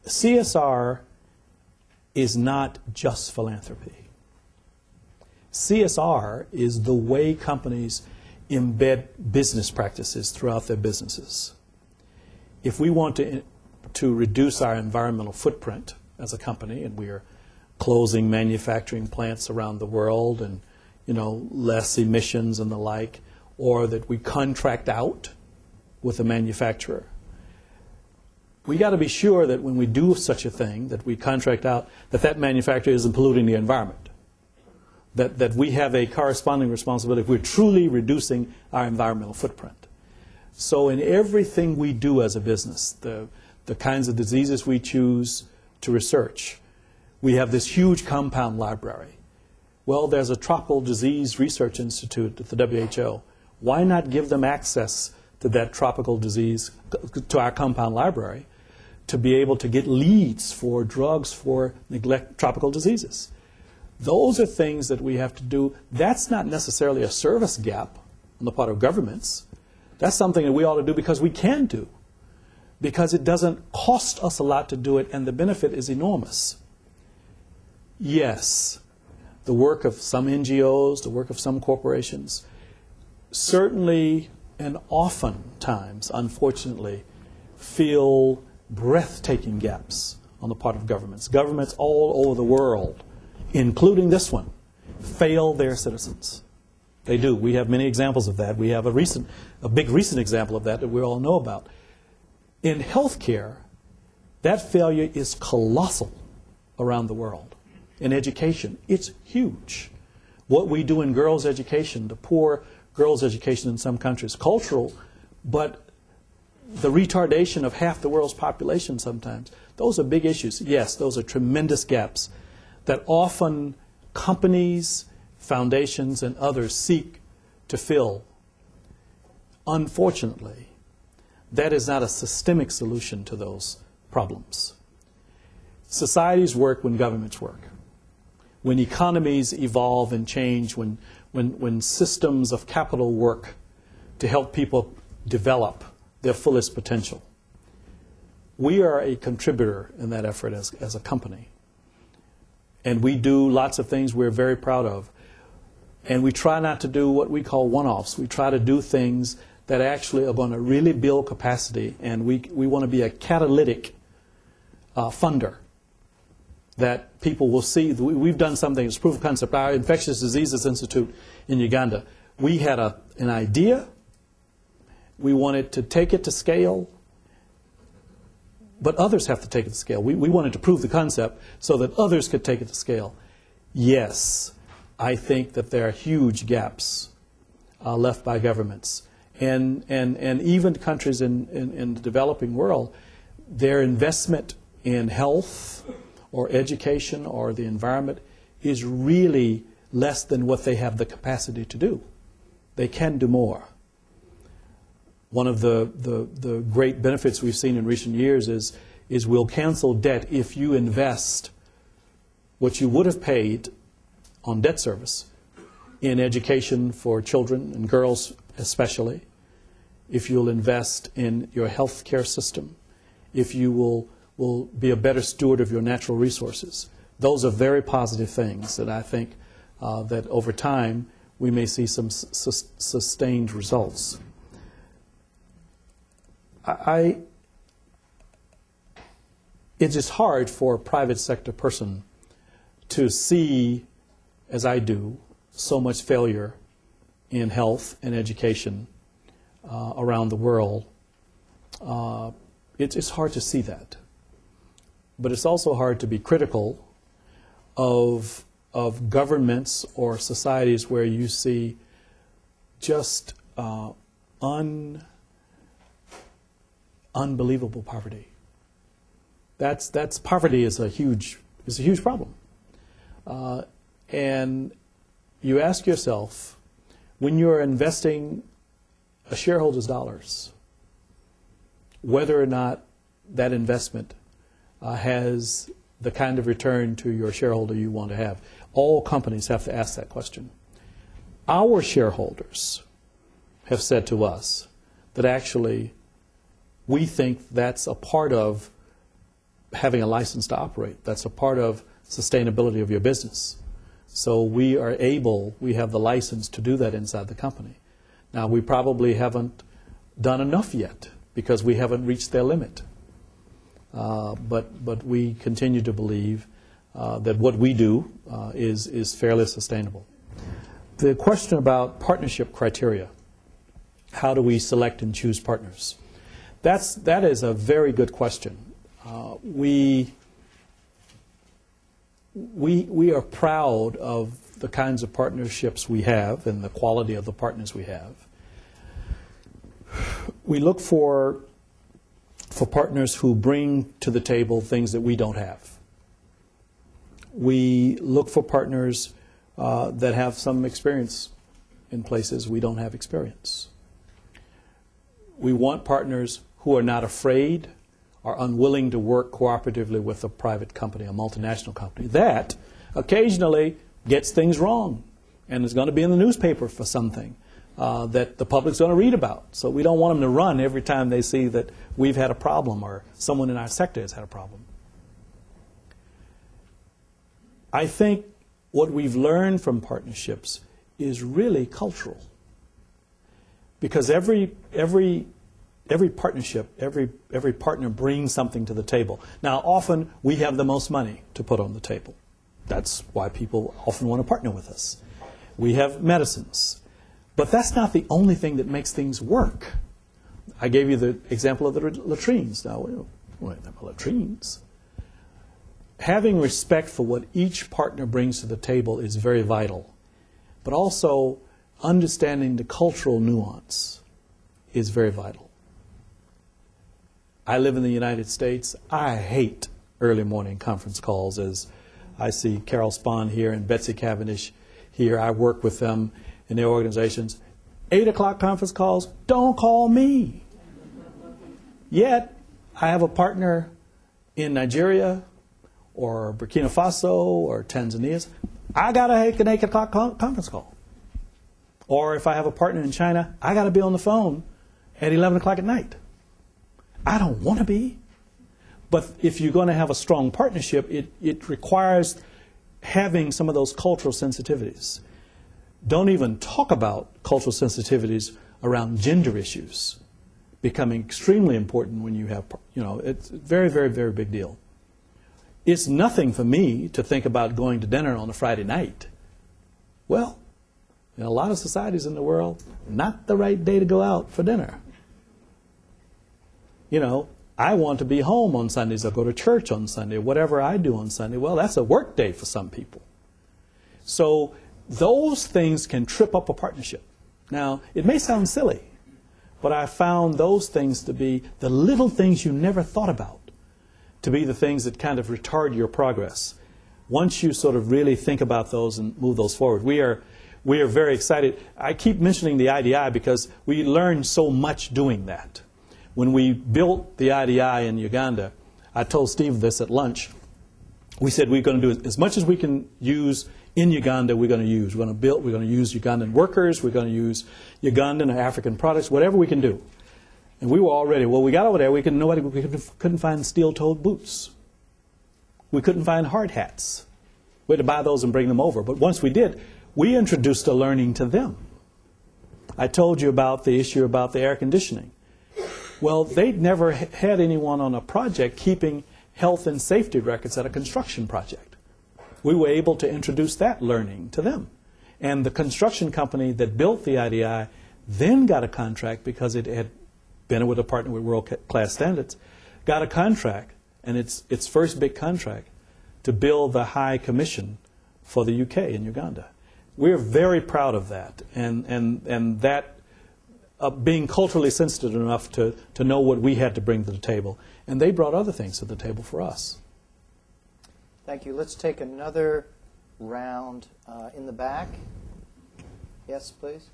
CSR is not just philanthropy. CSR is the way companies embed business practices throughout their businesses. If we want to reduce our environmental footprint as a company, and we are closing manufacturing plants around the world, and less emissions and the like, or that we contract out with a manufacturer, we got to be sure that when we do such a thing, that we contract out, that manufacturer isn't polluting the environment. That we have a corresponding responsibility if we're truly reducing our environmental footprint. So in everything we do as a business, the kinds of diseases we choose to research, we have this huge compound library. Well, there's a Tropical Disease Research Institute at the WHO. Why not give them access to that tropical disease, to our compound library, to be able to get leads for drugs for tropical diseases? Those are things that we have to do. That's not necessarily a service gap on the part of governments. That's something that we ought to do because we can do, because it doesn't cost us a lot to do it, and the benefit is enormous. Yes, the work of some NGOs, the work of some corporations, certainly and oftentimes, unfortunately, fill breathtaking gaps on the part of governments. Governments all over the world, including this one, fail their citizens. They do. We have many examples of that. We have a big recent example of that we all know about. In healthcare, that failure is colossal around the world. In education, it's huge. What we do in girls' education, the poor girls' education in some countries, cultural, but the retardation of half the world's population sometimes, those are big issues. Yes, those are tremendous gaps that often companies, foundations, and others seek to fill. Unfortunately, that is not a systemic solution to those problems. Societies work when governments work. When economies evolve and change, when systems of capital work to help people develop their fullest potential. We are a contributor in that effort as a company. And we do lots of things we're very proud of. And we try not to do what we call one-offs. We try to do things that actually are going to really build capacity, and we want to be a catalytic funder that people will see. We've done something, it's proof of concept. Our Infectious Diseases Institute in Uganda, we had an idea. We wanted to take it to scale, but others have to take it to scale. We wanted to prove the concept so that others could take it to scale. Yes, I think that there are huge gaps left by governments. And even countries in the developing world, their investment in health or education or the environment is really less than what they have the capacity to do. They can do more. One of the great benefits we've seen in recent years is we'll cancel debt if you invest what you would have paid on debt service in education for children and girls especially, if you'll invest in your health care system, if you will be a better steward of your natural resources. Those are very positive things that I think that over time we may see some sustained results. It is hard for a private sector person to see, as I do, so much failure in health and education around the world, it's hard to see that. But it's also hard to be critical of governments or societies where you see just unbelievable poverty. That's poverty is a huge problem. And you ask yourself, when you're investing a shareholder's dollars, whether or not that investment has the kind of return to your shareholder you want to have. All companies have to ask that question. Our shareholders have said to us that actually we think that's a part of having a license to operate. That's a part of sustainability of your business. So we have the license to do that inside the company. Now, we probably haven't done enough yet because we haven't reached their limit. But we continue to believe that what we do is fairly sustainable. The question about partnership criteria, how do we select and choose partners? That is a very good question. We are proud of the kinds of partnerships we have and the quality of the partners we have. We look for partners who bring to the table things that we don't have. We look for partners that have some experience in places we don't have experience. We want partners who are not afraid or unwilling to work cooperatively with a private company, a multinational company, that occasionally gets things wrong and is going to be in the newspaper for something that the public's going to read about. So we don't want them to run every time they see that we've had a problem or someone in our sector has had a problem. I think what we've learned from partnerships is really cultural. Because every partnership, every partner brings something to the table. Now, often we have the most money to put on the table. That's why people often want to partner with us. We have medicines. But that's not the only thing that makes things work. I gave you the example of the latrines. Now, latrines. Having respect for what each partner brings to the table is very vital. But also understanding the cultural nuance is very vital. I live in the United States. I hate early morning conference calls, as I see Carol Spahn here and Betsy Cavendish here. I work with them in their organizations. 8 o'clock conference calls, don't call me. Yet, I have a partner in Nigeria or Burkina Faso or Tanzania. I got to make an 8 o'clock conference call. Or if I have a partner in China, I got to be on the phone at 11 o'clock at night. I don't want to be. But if you're going to have a strong partnership, it requires having some of those cultural sensitivities. Don't even talk about cultural sensitivities around gender issues becoming extremely important when you have, it's a very, very, very big deal. It's nothing for me to think about going to dinner on a Friday night. Well, in a lot of societies in the world, not the right day to go out for dinner. I want to be home on Sundays or go to church on Sunday, whatever I do on Sunday. Well, that's a work day for some people. So those things can trip up a partnership. Now, it may sound silly, but I found those things to be the little things you never thought about, to be the things that kind of retard your progress. Once you sort of really think about those and move those forward, we are very excited. I keep mentioning the IDI because we learned so much doing that. When we built the IDI in Uganda, I told Steve this at lunch. We said we're going to do as much as we can use in Uganda, we're going to use. We're going to use Ugandan workers, we're going to use Ugandan or African products, whatever we can do. And we were all ready. Well, we got over there, we couldn't find steel-toed boots. We couldn't find hard hats. We had to buy those and bring them over. But once we did, we introduced the learning to them. I told you about the issue about the air conditioning. Well, they'd never had anyone on a project keeping health and safety records at a construction project. we were able to introduce that learning to them. And the construction company that built the IDI then got a contract because it had been with a partner with world-class standards, got a contract, and its first big contract, to build the High Commission for the UK in Uganda. We're very proud of that, and that being culturally sensitive enough to know what we had to bring to the table. And they brought other things to the table for us. Thank you. Let's take another round in the back. Yes, please.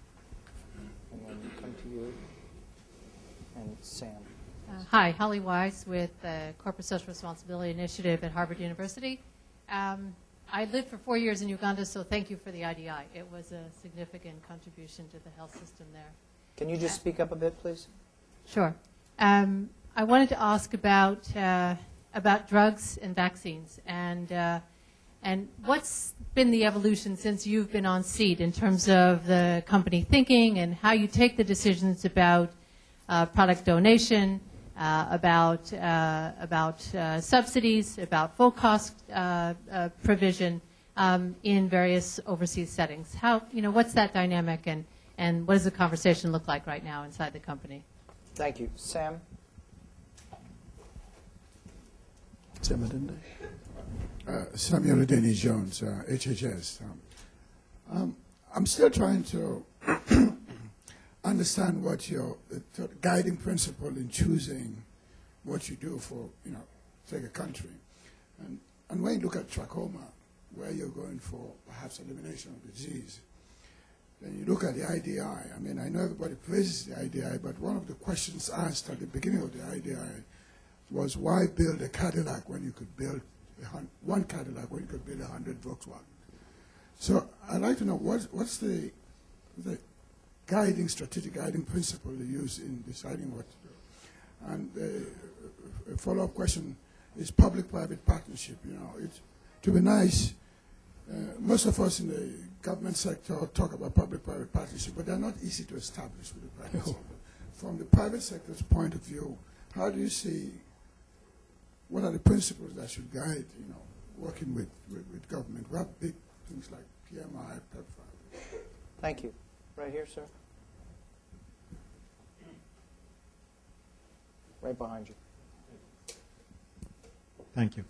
And then come to you. And Sam. Hi, Holly Wise with the Corporate Social Responsibility Initiative at Harvard University. I lived for 4 years in Uganda, so thank you for the IDI. It was a significant contribution to the health system there. Can you just speak up a bit, please? Sure. I wanted to ask about drugs and vaccines, and what's been the evolution since you've been on seat in terms of the company thinking and how you take the decisions about product donation, about subsidies, about full cost provision in various overseas settings. How, what's that dynamic, and what does the conversation look like right now inside the company? Thank you. Sam? Sam Samuel Adeni Jones, HHS. I'm still trying to understand what your guiding principle in choosing what you do for, take a country. And when you look at trachoma, where you're going for perhaps elimination of disease, then you look at the IDI. I mean, I know everybody praises the IDI, but one of the questions asked at the beginning of the IDI was, why build a Cadillac when you could build one Cadillac when you could build 100 Volkswagen? So I'd like to know what's the strategic guiding principle you use in deciding what to do. And a follow-up question is public-private partnership. To be nice, most of us in the government sector talk about public-private partnership, but they're not easy to establish with the private sector. From the private sector's point of view, how do you see, what are the principles that should guide, working with government? We have big things like PMI, PEPFAR. Thank you. Right here, sir. Right behind you. Thank you.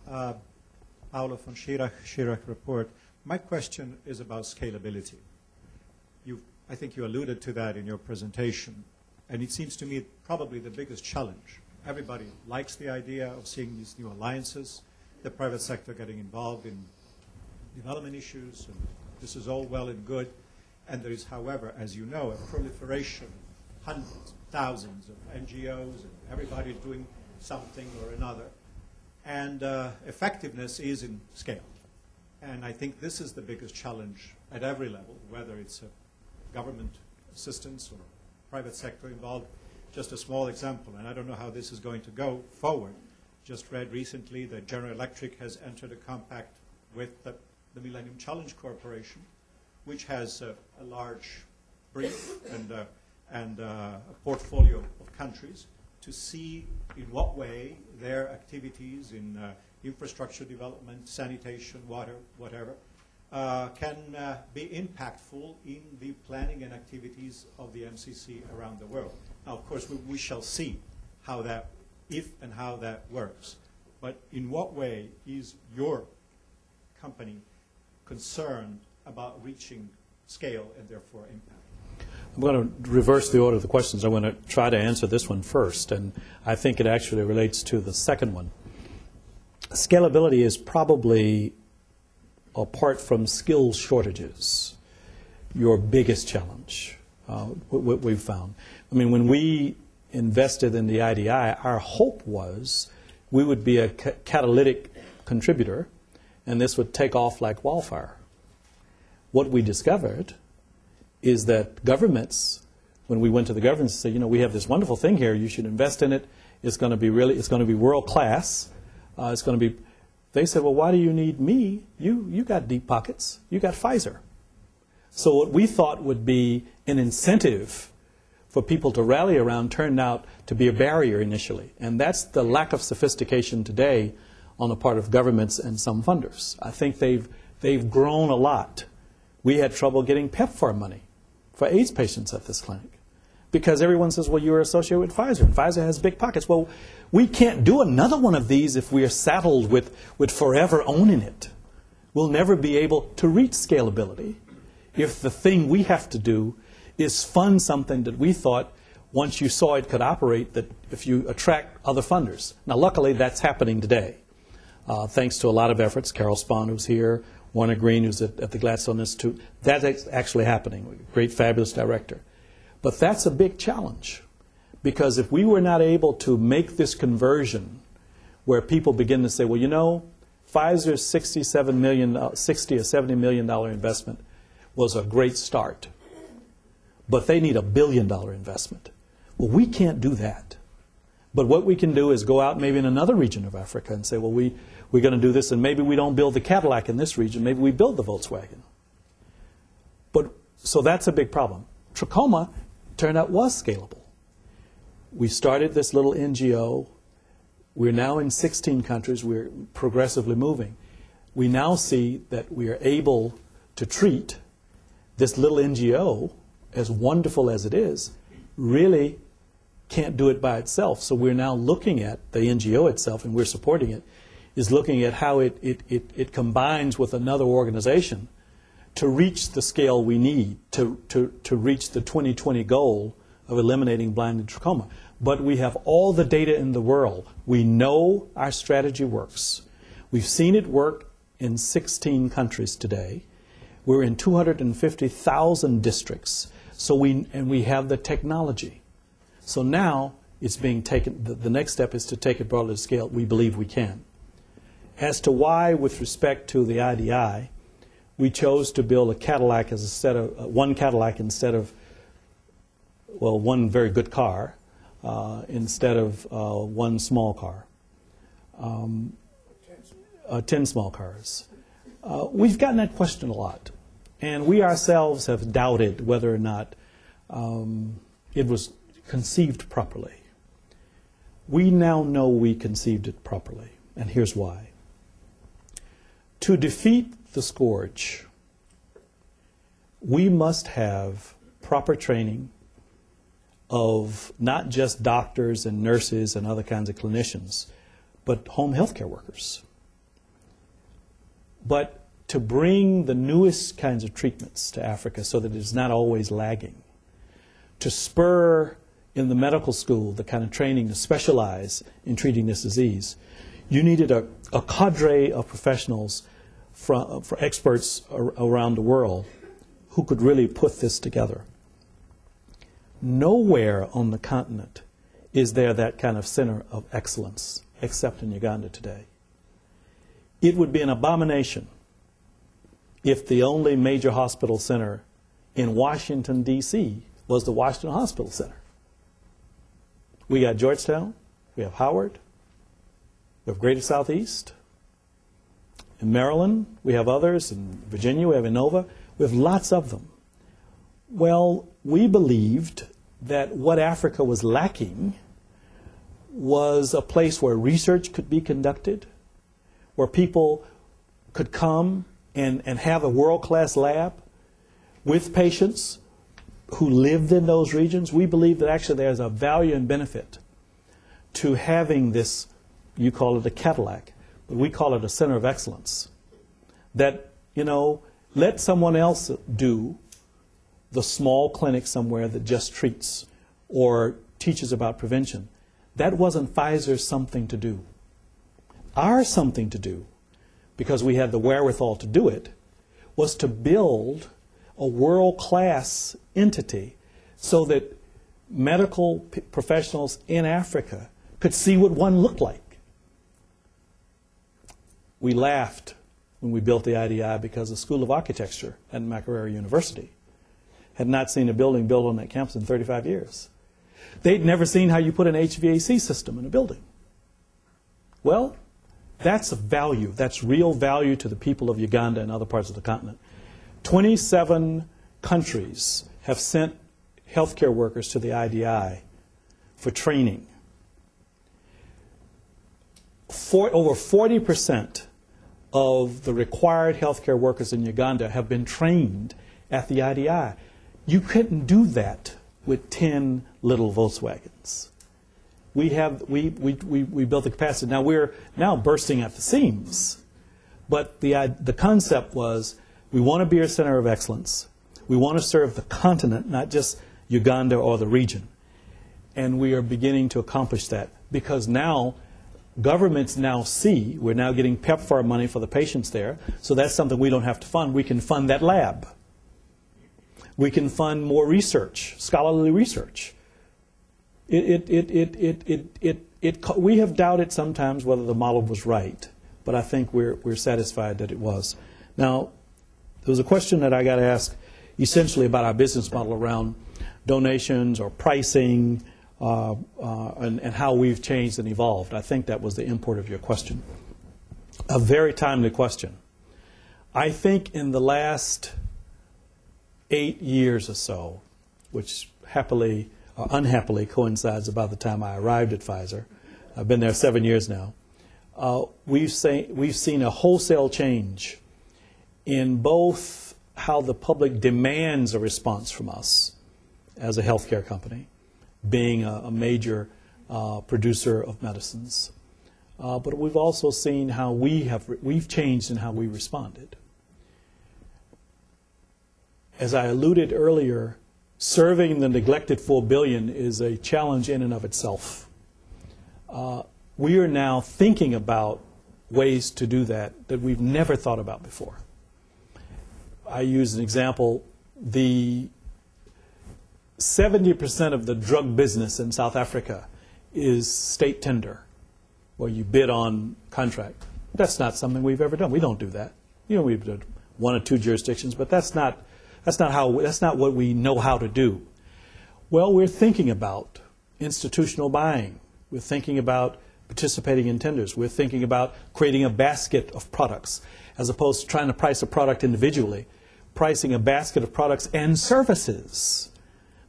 Paolo von Schirach report. My question is about scalability. I think you alluded to that in your presentation, and it seems to me probably the biggest challenge. Everybody likes the idea of seeing these new alliances, the private sector getting involved in development issues, and this is all well and good. And there is, however, as you know, a proliferation, hundreds, thousands of NGOs, and everybody doing something or another. And effectiveness is in scale. And I think this is the biggest challenge at every level, whether it's a government assistance or private sector involved. Just a small example, and I don't know how this is going to go forward. Just read recently that General Electric has entered a compact with the Millennium Challenge Corporation, which has a large brief and a portfolio of countries to see in what way their activities in infrastructure development, sanitation, water, whatever, can be impactful in the planning and activities of the MCC around the world. Now, of course, we shall see how that, if and how that works. But in what way is your company concerned about reaching scale and therefore impact? I'm going to reverse the order of the questions. I want to try to answer this one first, and I think it actually relates to the second one. Scalability is probably, apart from skill shortages, your biggest challenge, what we've found. I mean, when we invested in the IDI, our hope was we would be a catalytic contributor, and this would take off like wildfire. What we discovered is that governments, when we went to the governments and said, we have this wonderful thing here, you should invest in it, it's going to be world class, it's going to be, they said, well, why do you need me? You got deep pockets, you got Pfizer. So what we thought would be an incentive for people to rally around turned out to be a barrier initially. And that's the lack of sophistication today on the part of governments and some funders. I think they've grown a lot. We had trouble getting PEPFAR money for AIDS patients at this clinic because everyone says, well, you're associated with Pfizer, and Pfizer has big pockets. Well, we can't do another one of these if we are saddled with forever owning it. We'll never be able to reach scalability if the thing we have to do is fund something that we thought once you saw it could operate, that if you attract other funders. Now, luckily, that's happening today. Thanks to a lot of efforts. Carol Spahn, who's here, Warner Green, who's at the Gladstone Institute. That's actually happening. Great, fabulous director. But that's a big challenge, because if we were not able to make this conversion where people begin to say, well, you know, Pfizer's $60 or $70 million investment was a great start, but they need $1 billion investment. Well, we can't do that. But what we can do is go out maybe in another region of Africa and say, well, we're going to do this, and maybe we don't build the Cadillac in this region, maybe we build the Volkswagen. But so that's a big problem. Trachoma turned out was scalable. We started this little NGO. We're now in 16 countries. We're progressively moving. We now see that we are able to treat this little NGO, as wonderful as it is, really can't do it by itself. So we're now looking at the NGO itself, and we're supporting it, is looking at how it combines with another organization to reach the scale we need to reach the 2020 goal of eliminating blinding trachoma. But we have all the data in the world. We know our strategy works. We've seen it work in 16 countries today. We're in 250,000 districts. So we have the technology. So now it's being taken, the next step is to take it broadly to scale. We believe we can. As to why, with respect to the IDI, we chose to build a Cadillac as a set of, one Cadillac instead of, well, one very good car, instead of one small car. 10 small cars. We've gotten that question a lot. And we ourselves have doubted whether or not it was conceived properly. We now know we conceived it properly, and here's why. To defeat the scourge, we must have proper training of not just doctors and nurses and other kinds of clinicians, but home health care workers. But to bring the newest kinds of treatments to Africa so that it is not always lagging, to spur in the medical school the kind of training to specialize in treating this disease, you needed a cadre of professionals for experts around the world who could really put this together. Nowhere on the continent is there that kind of center of excellence, except in Uganda today. It would be an abomination if the only major hospital center in Washington, D.C. was the Washington Hospital Center. We got Georgetown, we have Howard, we have Greater Southeast. In Maryland, we have others. In Virginia, we have Inova. We have lots of them. Well, we believed that what Africa was lacking was a place where research could be conducted, where people could come and have a world-class lab with patients who lived in those regions. We believe that actually there's a value and benefit to having this, you call it a Cadillac, but we call it a center of excellence. That, you know, let someone else do the small clinic somewhere that just treats or teaches about prevention. That wasn't Pfizer's something to do. Our something to do, because we had the wherewithal to do it, was to build a world-class entity so that medical professionals in Africa could see what one looked like. We laughed when we built the IDI because the School of Architecture at Makerere University had not seen a building built on that campus in 35 years. They'd never seen how you put an HVAC system in a building. Well, that's a value. That's real value to the people of Uganda and other parts of the continent. 27 countries have sent healthcare workers to the IDI for training. over 40% of the required healthcare workers in Uganda have been trained at the IDI. You couldn't do that with 10 little Volkswagens. We built the capacity. Now we're now bursting at the seams, but the concept was we want to be a center of excellence. We want to serve the continent, not just Uganda or the region. And we are beginning to accomplish that because now governments now see we're now getting PEPFAR money for the patients there, so that's something we don't have to fund. We can fund that lab. We can fund more research, scholarly research. We have doubted sometimes whether the model was right, but I think we're satisfied that it was. Now, there was a question that I got asked essentially about our business model around donations or pricing and how we've changed and evolved. I think that was the import of your question. A very timely question. I think in the last 8 years or so, which happily or unhappily coincides about the time I arrived at Pfizer. I've been there 7 years now. We've seen a wholesale change in both how the public demands a response from us as a healthcare company, being a major producer of medicines. But we've also seen how we've changed in how we responded. As I alluded earlier, serving the neglected 4 billion is a challenge in and of itself. We are now thinking about ways to do that we've never thought about before. I use an example. The 70% of the drug business in South Africa is state tender, where you bid on contract. That's not something we've ever done. We don't do that. We've done 1 or 2 jurisdictions, but that's not what we know how to do. Well, we're thinking about institutional buying. We're thinking about participating in tenders. We're thinking about creating a basket of products as opposed to trying to price a product individually, pricing a basket of products and services.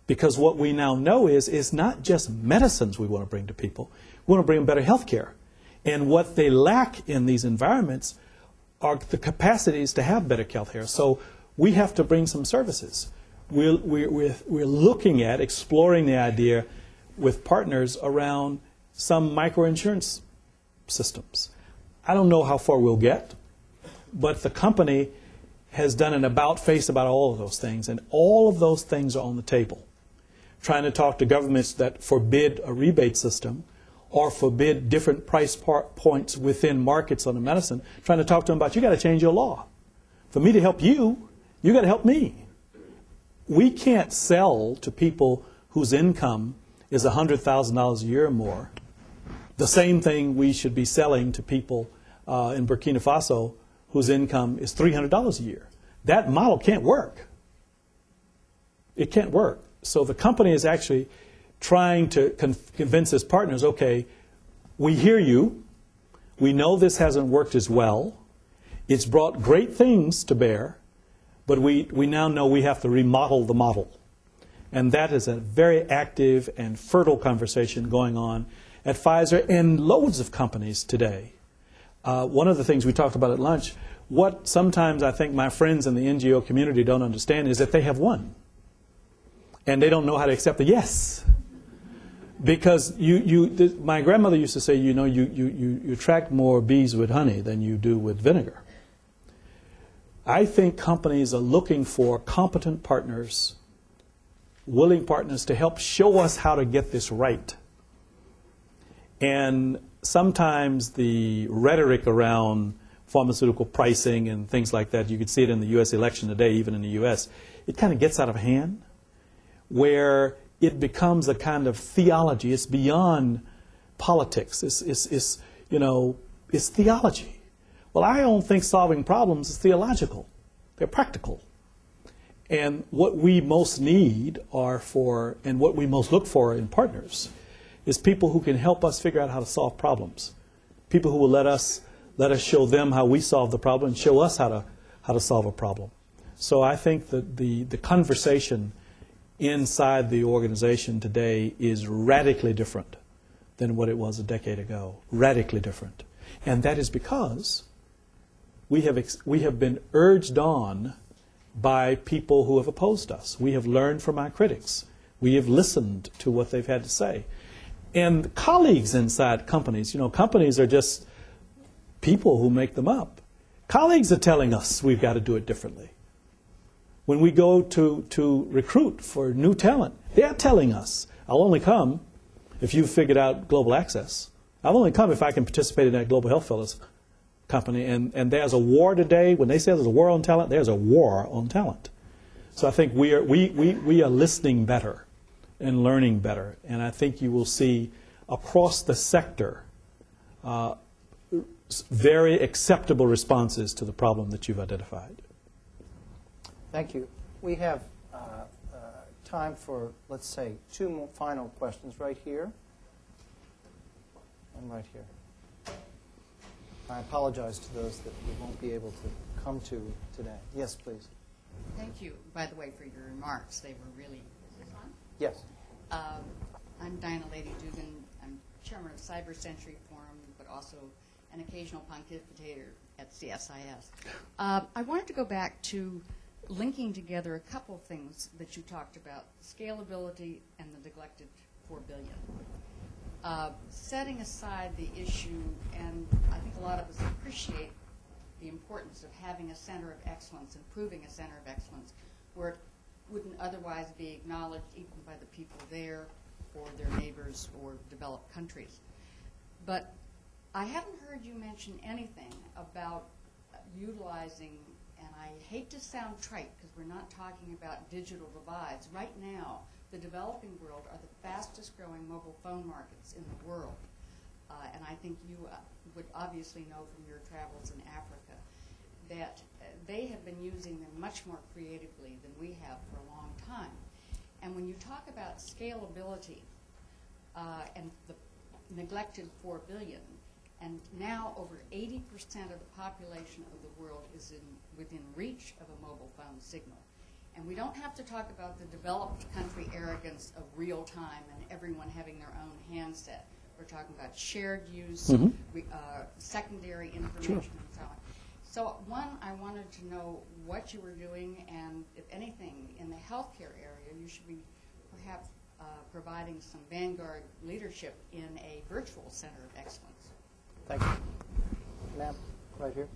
Because what we now know is it's not just medicines we want to bring to people. We want to bring them better health care. And what they lack in these environments are the capacities to have better health care. So we have to bring some services. We're looking at exploring the idea with partners around some microinsurance systems. I don't know how far we'll get, but the company has done an about-face about all of those things, and all of those things are on the table. Trying to talk to governments that forbid a rebate system or forbid different price points within markets on the medicine, trying to talk to them about, you got to change your law. For me to help you, you got to help me. We can't sell to people whose income is $100,000 a year or more the same thing we should be selling to people in Burkina Faso whose income is $300 a year. That model can't work. It can't work. So the company is actually trying to convince its partners, okay, we hear you. We know this hasn't worked as well. It's brought great things to bear, but we now know we have to remodel the model. And that is a very active and fertile conversation going on at Pfizer and loads of companies today. One of the things we talked about at lunch, what sometimes I think my friends in the NGO community don't understand is that they have won. And they don't know how to accept the yes. Because my grandmother used to say, you attract more bees with honey than you do with vinegar. I think companies are looking for competent partners, willing partners to help show us how to get this right. And sometimes the rhetoric around pharmaceutical pricing and things like that, you could see it in the U.S. election today, even in the U.S., it kind of gets out of hand, where it becomes a kind of theology. It's beyond politics. It's theology. Well, I don't think solving problems is theological. They're practical. And what we most need and what we most look for in partners is people who can help us figure out how to solve problems. People who will let us show them how we solve the problem and show us how to solve a problem. So I think that the conversation inside the organization today is radically different than what it was a decade ago. Radically different. And that is because we have been urged on by people who have opposed us. We have learned from our critics. We have listened to what they've had to say. And colleagues inside companies, companies are just people who make them up. Colleagues are telling us we've got to do it differently. When we go to recruit for new talent, they're telling us, I'll only come if you've figured out global access. I'll only come if I can participate in that Global Health Fellows company. And there's a war today. When they say there's a war on talent, there's a war on talent. So I think we are listening better and learning better. And I think you will see across the sector very acceptable responses to the problem that you've identified. Thank you. We have time for, let's say, two more final questions right here and right here. I apologize to those that we won't be able to come to today. Yes, please. Thank you, by the way, for your remarks. They were really... Is this on? Yes. I'm Diana Lady Dugan. I'm chairman of Cyber Century Forum, but also an occasional pontificator at CSIS. I wanted to go back to linking together a couple of things that you talked about, scalability and the neglected $4 billion. Setting aside the issue, and I think a lot of us appreciate the importance of having a center of excellence, improving a center of excellence, where it wouldn't otherwise be acknowledged even by the people there or their neighbors or developed countries. But I haven't heard you mention anything about utilizing, and I hate to sound trite because we're not talking about digital divides. Right now, the developing world are the fastest growing mobile phone markets in the world. And I think you would obviously know from your travels in Africa that they have been using them much more creatively than we have for a long time. And when you talk about scalability and the neglected $4 billion, and now over 80% of the population of the world is within reach of a mobile phone signal. And we don't have to talk about the developed country arrogance of real time and everyone having their own handset. We're talking about shared use, secondary information, and so on. So one, I wanted to know what you were doing, and if anything, in the healthcare area, you should be perhaps providing some vanguard leadership in a virtual center of excellence. Thank you. Ma'am, right here.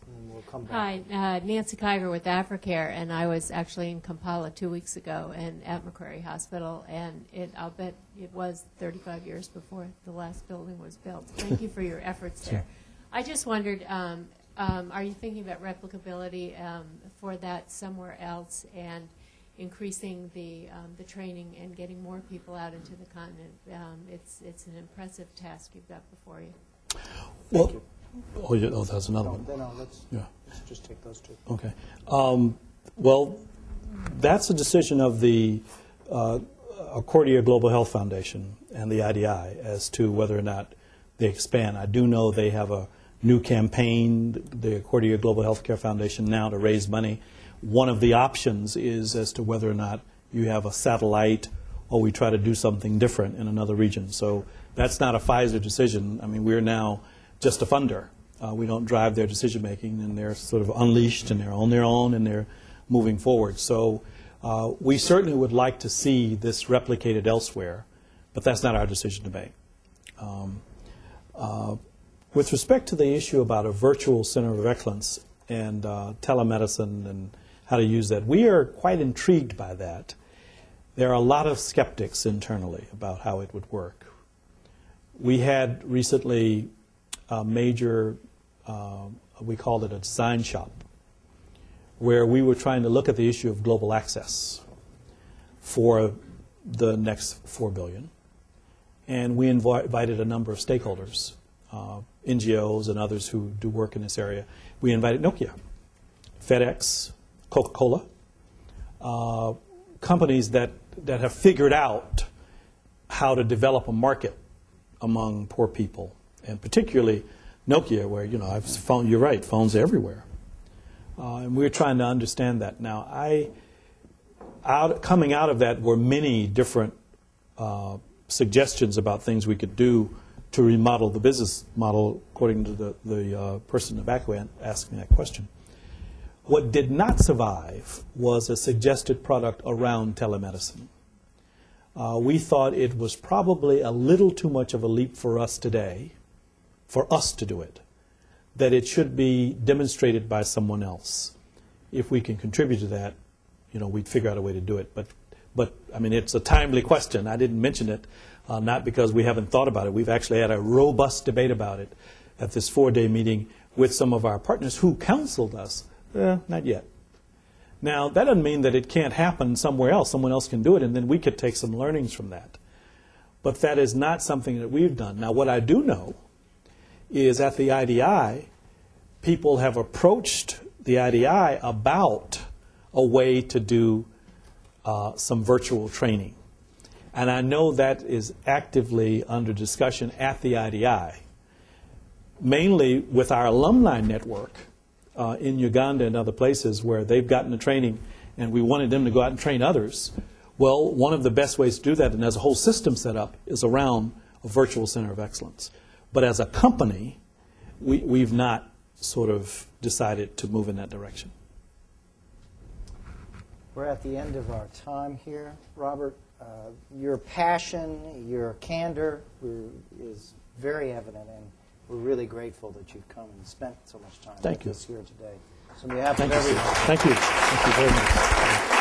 And we'll come back. Hi, Nancy Kiger with AfriCare, and I was actually in Kampala 2 weeks ago and at Macquarie Hospital, and I'll bet it was 35 years before the last building was built. Thank you for your efforts there. I just wondered, are you thinking about replicability for that somewhere else and increasing the training and getting more people out into the continent? It's an impressive task you've got before you. Well, that's another one. Let's just take those two. Okay. Well, that's a decision of the Corporat Global Health Foundation and the IDI as to whether or not they expand. I do know they have a new campaign, the Corporat Global Healthcare Foundation, now to raise money. One of the options is as to whether or not you have a satellite or we try to do something different in another region. So that's not a Pfizer decision. I mean, we're now just a funder. We don't drive their decision making, and they're sort of unleashed and they're on their own and they're moving forward. So we certainly would like to see this replicated elsewhere, but that's not our decision to make. With respect to the issue about a virtual center of excellence and telemedicine and how to use that, we are quite intrigued by that. There are a lot of skeptics internally about how it would work. We had recently a major, we called it a design shop, where we were trying to look at the issue of global access for the next $4 billion. And we invited a number of stakeholders, NGOs and others who do work in this area. We invited Nokia, FedEx, Coca-Cola, companies that have figured out how to develop a market among poor people, and particularly Nokia, where, you're right, phones are everywhere. And we're trying to understand that. Now, coming out of that were many different suggestions about things we could do to remodel the business model, according to the person in the back who asked me that question. What did not survive was a suggested product around telemedicine. We thought it was probably a little too much of a leap for us today, for us to do it, that it should be demonstrated by someone else. If we can contribute to that, we'd figure out a way to do it. But I mean, it's a timely question. I didn't mention it, not because we haven't thought about it. We've actually had a robust debate about it at this 4-day meeting with some of our partners who counseled us. Not yet. Now, that doesn't mean that it can't happen somewhere else. Someone else can do it, and then we could take some learnings from that. But that is not something that we've done. Now, what I do know is at the IDI, people have approached the IDI about a way to do some virtual training. And I know that is actively under discussion at the IDI, mainly with our alumni network in Uganda and other places where they've gotten the training and we wanted them to go out and train others. Well, one of the best ways to do that, and there's a whole system set up, is around a virtual center of excellence. But as a company, we've not sort of decided to move in that direction. We're at the end of our time here. Robert, your passion, your candor is very evident, and we're really grateful that you've come and spent so much time with us here today. So on behalf of everyone. Thank you. Thank you very much.